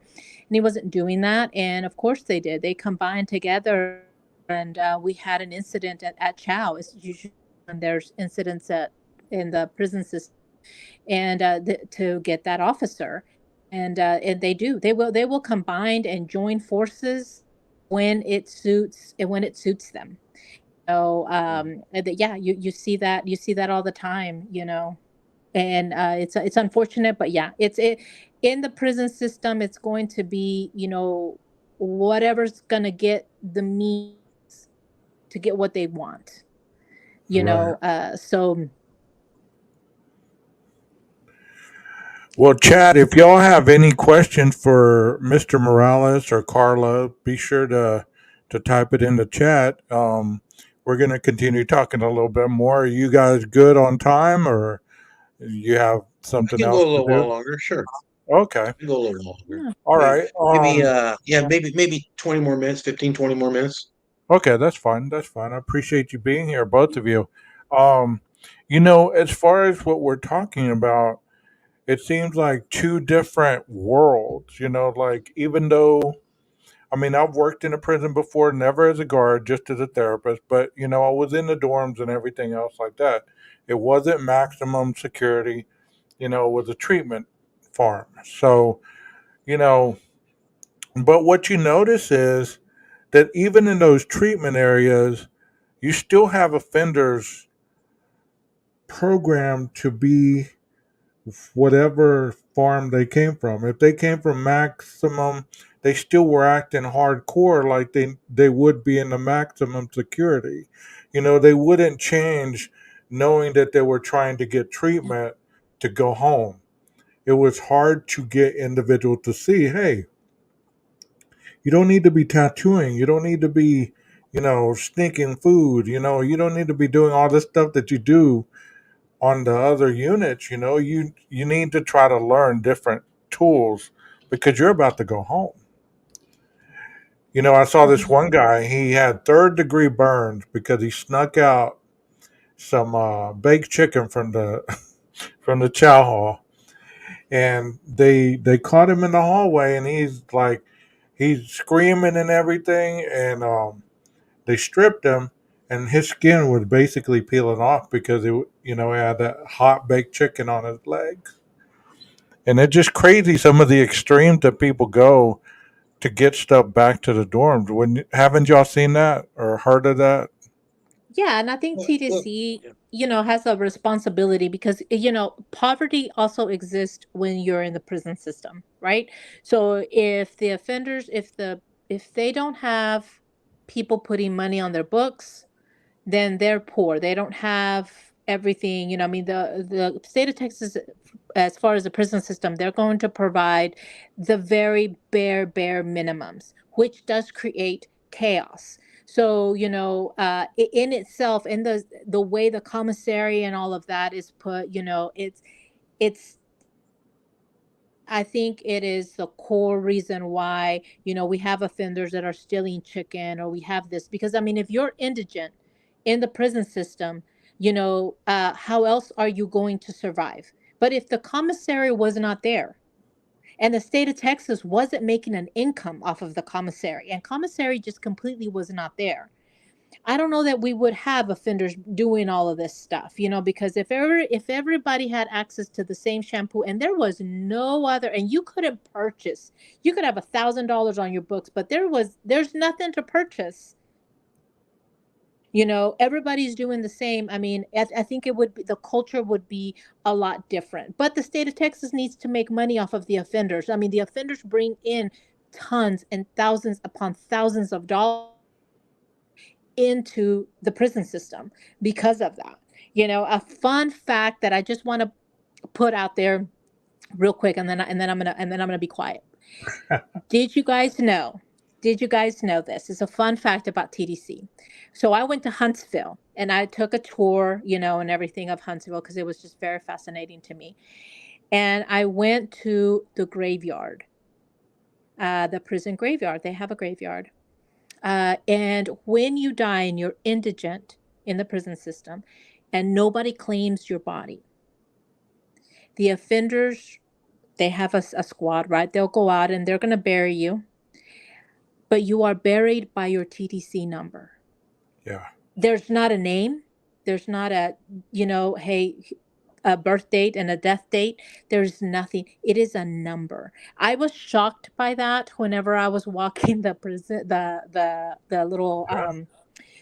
he wasn't doing that. And of course they did. They combined together, and we had an incident at Chow. It's usually when there's incidents in the prison system, and to get that officer. And they will combine and join forces when it suits them. So yeah, you see that all the time, and it's unfortunate, but yeah, it in the prison system. It's going to be, whatever's gonna get the means to get what they want,
Right.
so
Well, Chad, if y'all have any questions for Mr. Morales or Carla, be sure to type it in the chat. We're going to continue talking a little bit more. Are you guys good on time, or you have
I
something
can go
else
a
to
little while
do?
longer. Sure,
Okay.
I can go a little longer.
Yeah.
All
Maybe,
right.
maybe 20 more minutes, 15, 20 more minutes.
Okay, that's fine. That's fine. I appreciate you being here, both of you. Um, as far as what we're talking about, it seems like two different worlds. Like even though I mean, I've worked in a prison before, never as a guard, just as a therapist, but I was in the dorms and everything else like that. It wasn't maximum security, it was a treatment farm. So, you know, but what you notice is that even in those treatment areas, you still have offenders programmed to be whatever farm they came from. If they came from maximum, they still were acting hardcore like they would be in the maximum security. They wouldn't change knowing that they were trying to get treatment to go home. It was hard to get individuals to see, hey, you don't need to be tattooing. You don't need to be, sneaking food. You don't need to be doing all this stuff that you do on the other units. You need to try to learn different tools because you're about to go home. I saw this
Mhm.
one guy. He had third-degree burns because he snuck out some baked chicken from the from the chow hall, and they caught him in the hallway, and he's screaming and everything, and they stripped him, and his skin was basically peeling off because he had that hot baked chicken on his legs. And it's just crazy some of the extremes that people go to get stuff back to the dorms. When haven't y'all seen that or heard of that?
Yeah, and I think
Well,
TDC,
yeah.
has a responsibility because, poverty also exists when you're in the prison system, right? So if the offenders, if they don't have people putting money on their books, then they're poor. They don't have everything. I mean, the state of Texas, as far as the prison system, they're going to provide the very bare minimums, which does create chaos. So, in itself, in the way the commissary and all of that is put, it's I think it is the core reason why, we have offenders that are stealing chicken, or we have this because, I mean, if you're indigent in the prison system, how else are you going to survive? But if the commissary was not there and the state of Texas wasn't making an income off of the commissary, and commissary just completely was not there, I don't know that we would have offenders doing all of this stuff, because if everybody had access to the same shampoo and there was no other, and you couldn't purchase, you could have $1,000 on your books, but there's nothing to purchase. Everybody's doing the same. I mean, I think the culture would be a lot different. But the state of Texas needs to make money off of the offenders. I mean, the offenders bring in tons and thousands upon thousands of dollars into the prison system because of that. A fun fact that I just want to put out there real quick, and then I'm gonna be quiet. Did you guys know? Did you guys know this? It's a fun fact about TDC. So I went to Huntsville and I took a tour, and everything of Huntsville because it was just very fascinating to me. And I went to the graveyard, the prison graveyard. They have a graveyard. And when you die and you're indigent in the prison system and nobody claims your body, the offenders, they have a squad, right? They'll go out and they're going to bury you, but you are buried by your TTC number.
Yeah.
There's not a name. There's not hey, a birth date and a death date. There's nothing. It is a number. I was shocked by that whenever I was walking the prison, the little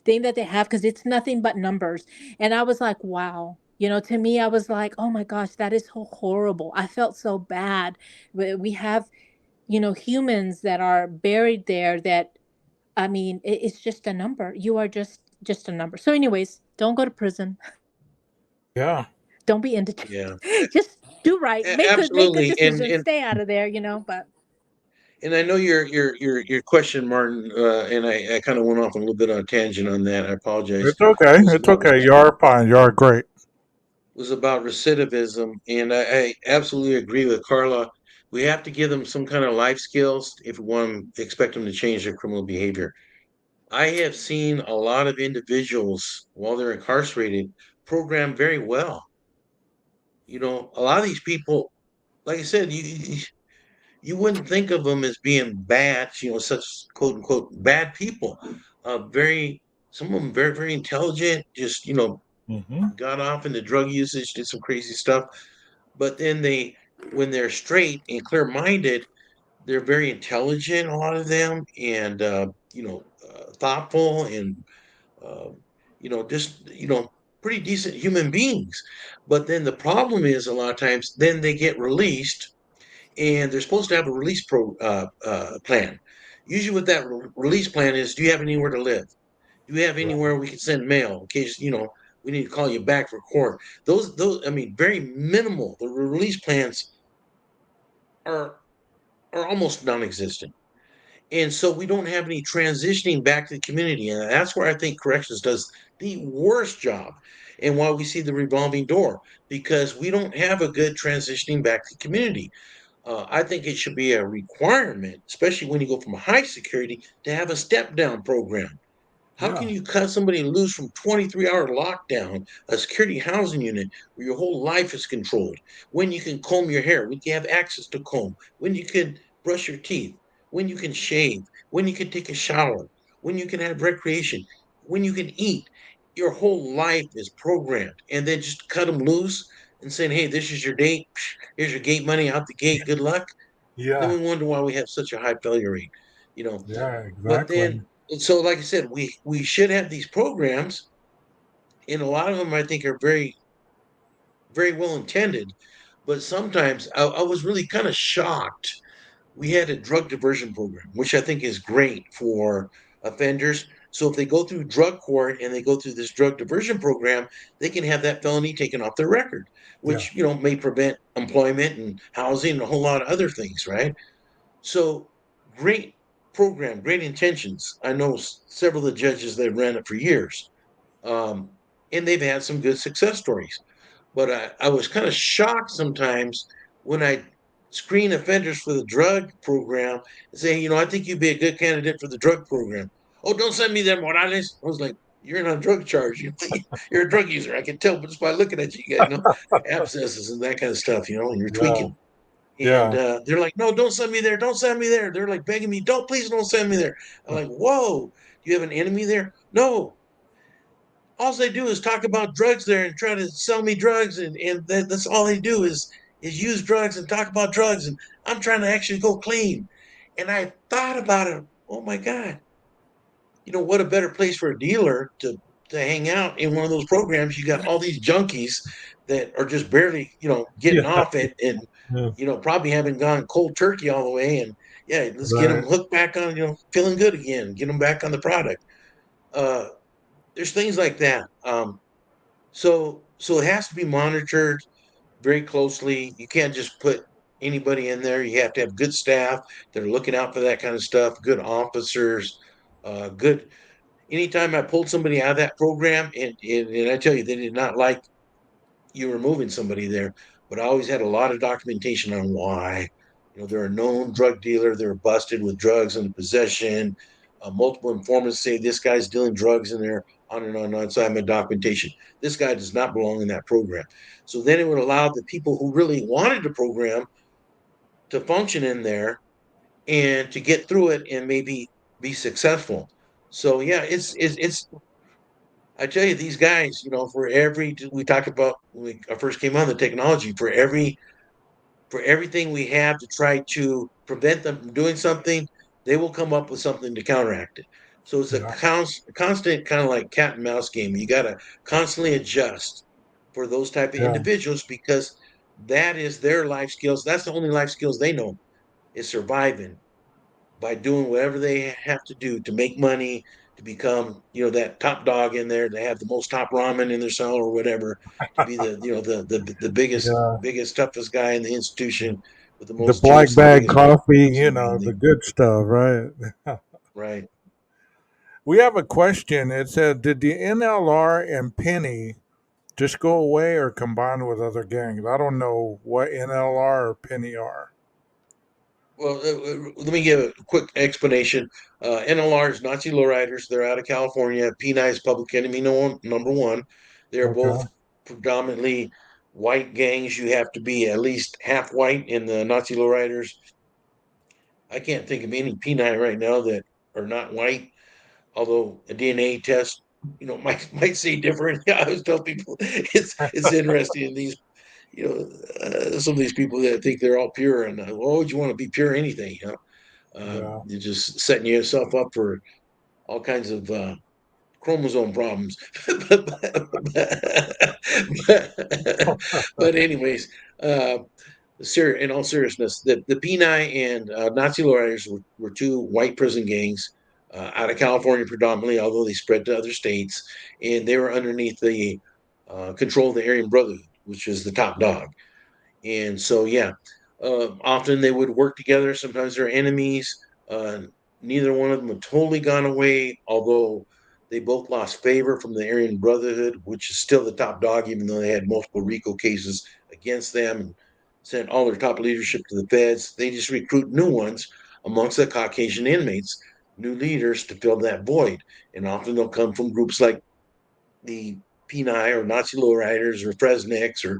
thing that they have, because it's nothing but numbers. And I was like, wow. To me, I was like, oh my gosh, that is so horrible. I felt so bad. We have, humans that are buried there that, I mean, it's just a number. You are just a number. So anyways, don't go to prison.
Yeah.
Don't be indigent.
Yeah.
just Do right, make good
Absolutely, and
decisions, stay out of there, you know. But
I know your question, Martin, and I kind of went off a little bit on a tangent on that. I apologize.
It's okay.
Was
It's
about
okay. You are fine. You are great.
was about recidivism, and I absolutely agree with Carla. We have to give them some kind of life skills if we want to expect them to change their criminal behavior. I have seen a lot of individuals while they're incarcerated program very well. You know, a lot of these people, like I said, you wouldn't think of them as being bad, you know, such quote unquote bad people. Very, some of them very intelligent. Just
Hmm.
got off into drug usage, did some crazy stuff, but then when they're straight and clear minded, they're very intelligent. A lot of them, and thoughtful, and uh, just pretty decent human beings. But then the problem is a lot of times, then they get released and they're supposed to have a release plan. Usually, what that release plan is, do you have anywhere to live? Do we have
Right.
anywhere we can send mail in case we need to call you back for court? I mean, very minimal. The release plans are almost non-existent, and so we don't have any transitioning back to the community, and that's where I think corrections does the worst job, and why we see the revolving door, because we don't have a good transitioning back to the community. I think it should be a requirement, especially when you go from high security, to have a step down program. How can
Yeah.
you cut somebody loose from 23-hour lockdown, a security housing unit where your whole life is controlled, when you can comb your hair, when you have access to comb, when you can brush your teeth, when you can shave, when you can take a shower, when you can have recreation, when you can eat? Your whole life is programmed, and then just cut them loose and saying, "Hey, this is your date. Here's your gate money out the gate. Good luck." Then
Yeah.
we wonder why we have such a high failure rate, you know.
Yeah.
But
Exactly.
then, and so like I said, we should have these programs, and a lot of them I think are very well intended. But sometimes I was really kind of shocked. We had a drug diversion program, which I think is great for offenders. So if they go through drug court and they go through this drug diversion program, they can have that felony taken off their record,
Yeah.
which may prevent employment and housing and a whole lot of other things, right? So great program, great intentions. I know several of the judges that ran it for years, um, and they've had some good success stories. But I was kind of shocked sometimes when I screen offenders for the drug program and say, I think you'd be a good candidate for the drug program. Oh, don't send me there, Morales. I was like, you're in on drug charge. You're a drug user. I can tell just by looking at you. You got, abscesses and that kind of stuff, and you're
Yeah.
tweaking. And
Yeah.
they're like, no, don't send me there. Don't send me there. They're like begging me, please don't send me there. I'm like, whoa, do you have an enemy there? No. All they do is talk about drugs there and try to sell me drugs. And that's all they do is use drugs and talk about drugs. And I'm trying to actually go clean. And I thought about it. Oh my God, what a better place for a dealer to hang out in one of those programs. You got all these junkies that are just barely, getting
Yeah.
off it, and
Yeah.
probably haven't gone cold turkey all the way. And yeah, let's get them
Right.
hooked back on, feeling good again, get them back on the product. Uh, there's things like that. So it has to be monitored very closely. You can't just put anybody in there. You have to have good staff that are looking out for that kind of stuff, good officers, good. Anytime I pulled somebody out of that program, and I tell you, they did not like you removing somebody there, but I always had a lot of documentation on why. They're a known drug dealer. They're busted with drugs in possession. Multiple informants say this guy's dealing drugs in there, on and on and on. So I have my documentation. This guy does not belong in that program. So then it would allow the people who really wanted the program to function in there and to get through it and maybe be successful. So yeah, it's I tell you, these guys, for every we talked about when I first came on the technology, for everything we have to try to prevent them from doing something, they will come up with something to counteract it. So it's a
Yeah.
constant kind of like cat and mouse game. You got to constantly adjust for those type of
Yeah.
individuals, because that is their life skills. That's the only life skills they know, is surviving, by doing whatever they have to do to make money, to become, that top dog in there, to have the most top ramen in their cell or whatever, to be the
Yeah.
biggest toughest guy in the institution with the
The
most
black
jokes and the
bag
biggest
coffee,
jokes in the
the
building.
good stuff, right?
Right.
We have a question. It said, did the NLR and Penny just go away or combine with other gangs? I don't know what NLR or Penny are.
Well, let me give a quick explanation. NLR is Nazi lowriders. They're out of California. PNI is Public Enemy number one. They're
Okay.
both predominantly white gangs. You have to be at least half white in the Nazi lowriders. I can't think of any PNI right now that are not white, although a DNA test, might say different. I always tell people it's interesting in these, some of these people that think they're all pure, and why would you want to be pure anything?
Yeah.
You're just setting yourself up for all kinds of chromosome problems. but anyways, uh, in all seriousness, the P9 and Nazi lawyers were two white prison gangs out of California predominantly, although they spread to other states, and they were underneath the control of the Aryan Brotherhood, which is the top dog. And so, yeah, often they would work together. Sometimes they're enemies. Uh, Neither one of them have totally gone away, although they both lost favor from the Aryan Brotherhood, which is still the top dog, even though they had multiple RICO cases against them and sent all their top leadership to the feds. They just recruit new ones amongst the Caucasian inmates, new leaders to fill that void. And often they'll come from groups like the Peni or Nazi lowriders or Fresniks or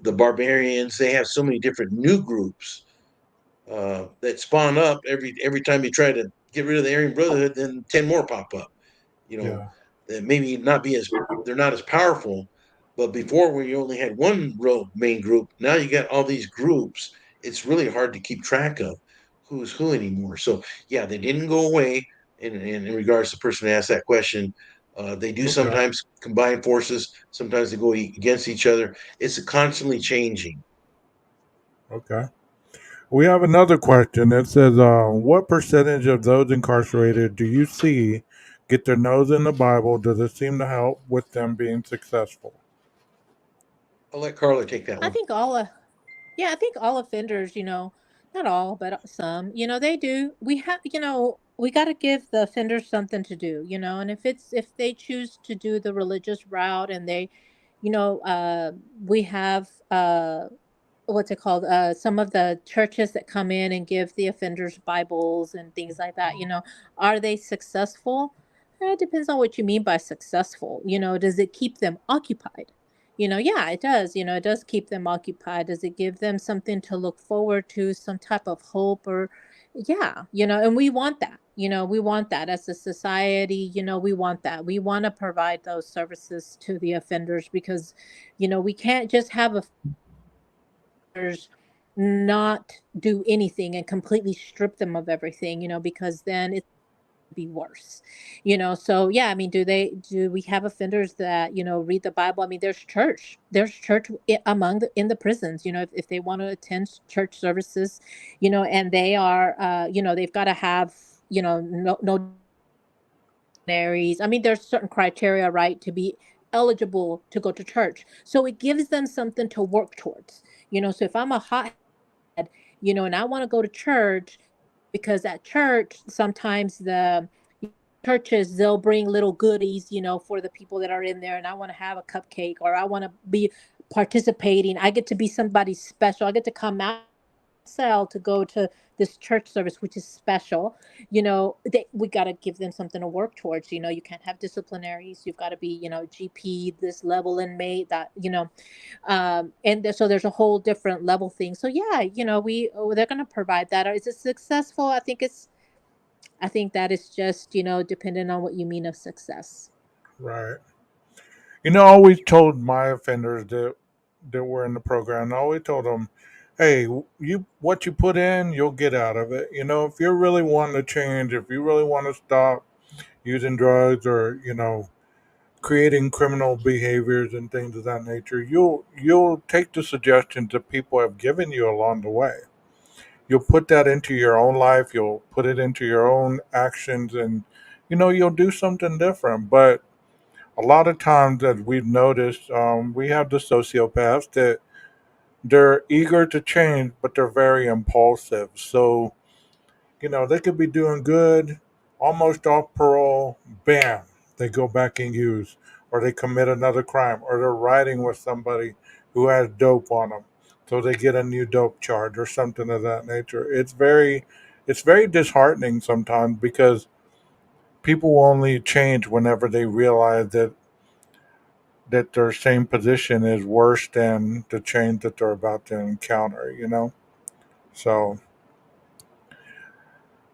the barbarians. They have so many different new groups that spawn up every time you try to get rid of the Aryan Brotherhood. Then 10 more pop up. You know,
Yeah.
that maybe not be as they're not as powerful, but before when you only had one real main group, now you got all these groups. It's really hard to keep track of who's who anymore. So yeah, they didn't go away. In regards to the person who asked that question, they do
Okay.
sometimes combine forces. Sometimes they go against each other. It's constantly changing.
Okay. We have another question that says, what percentage of those incarcerated do you see get their nose in the Bible? Does it seem to help with them being successful?
I'll let Carla take that
I
one.
think all Yeah, I think all offenders, not all, but some, they do. We got to give the offenders something to do, and if they choose to do the religious route and you know, uh, we have, what's it called? Some of the churches that come in and give the offenders Bibles and things like that, are they successful? It depends on what you mean by successful. Does it keep them occupied? Yeah, it does. It does keep them occupied. Does it give them something to look forward to, some type of hope or, yeah, and we want that. We want that as a society. We want that. We want to provide those services to the offenders because, we can't just have offenders not do anything and completely strip them of everything, because then it's be worse. So yeah, I mean, do we have offenders that, read the Bible? I mean, there's church among in the prisons, if they want to attend church services, and they are they've got to have, no marries. I mean, there's certain criteria, right, to be eligible to go to church. So it gives them something to work towards. So if I'm a hot and I want to go to church because at church sometimes the churches they'll bring little goodies, for the people that are in there, and I want to have a cupcake or I want to be participating. I get to be somebody special. I get to come out cell to go to this church service which is special. We got to give them something to work towards. You can't have disciplinaries. You've got to be, GP this level inmate that, so there's a whole different level thing. So yeah, they're going to provide that. Or is it successful? I think that is just, depending on what you mean of success.
Right. I always told my offenders that were in the program, I always told them, hey, you what you put in, you'll get out of it. If you're really wanting to change, if you really want to stop using drugs or, creating criminal behaviors and things of that nature, you'll take the suggestions that people have given you along the way. You'll put that into your own life. You'll put it into your own actions, and you'll do something different. But a lot of times that we've noticed, we have the sociopaths that they're eager to change, but they're very impulsive. So, they could be doing good, almost off parole, bam, they go back and use, or they commit another crime, or they're riding with somebody who has dope on them. So they get a new dope charge or something of that nature. It's very disheartening sometimes because people will only change whenever they realize that their same position is worse than the change that they're about to encounter. So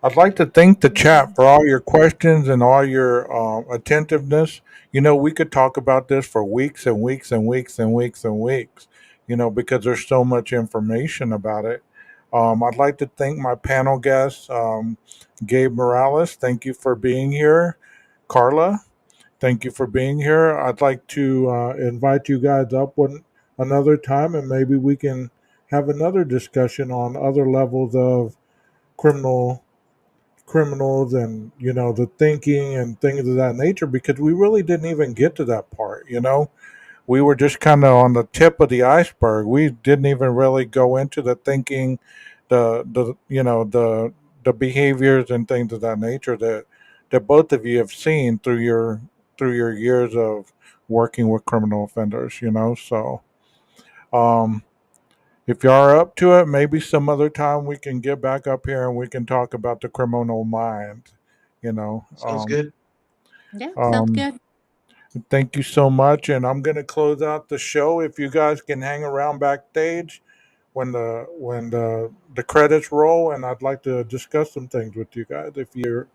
I'd like to thank the chat for all your questions and all your attentiveness. We could talk about this for weeks and weeks and weeks and weeks and weeks, because there's so much information about it. I'd like to thank my panel guests, Gabe Morales. Thank you for being here. Carla, thank you for being here. I'd like to invite you guys up one another time, and maybe we can have another discussion on other levels of criminal criminals and the thinking and things of that nature, because we really didn't even get to that part. We were just kind of on the tip of the iceberg. We didn't even really go into the thinking, the behaviors and things of that nature that both of you have seen through your years of working with criminal offenders. So um if you are up to it, maybe some other time we can get back up here and we can talk about the criminal mind. You know.
Sounds good.
Yeah, sounds
Um,
good.
Thank you so much, and I'm gonna close out the show. If you guys can hang around backstage when the credits roll, and I'd like to discuss some things with you guys if you're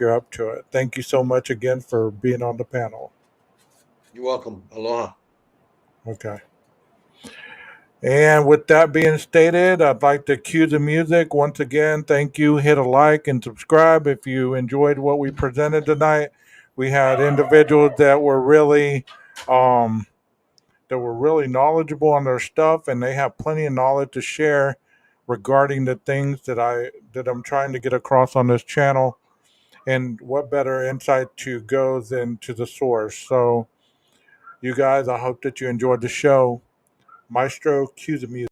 up to it. Thank you so much again for being on the panel.
You're welcome. Aloha.
Okay. And with that being stated, I'd like to cue the music once again. Thank you. Hit a like and subscribe if you enjoyed what we presented tonight. We had individuals um, that were really knowledgeable on their stuff, and they have plenty of knowledge to share regarding the things that I'm trying to get across on this channel. And what better insight to go than to the source? So, you guys, I hope that you enjoyed the show. Maestro, cue the music.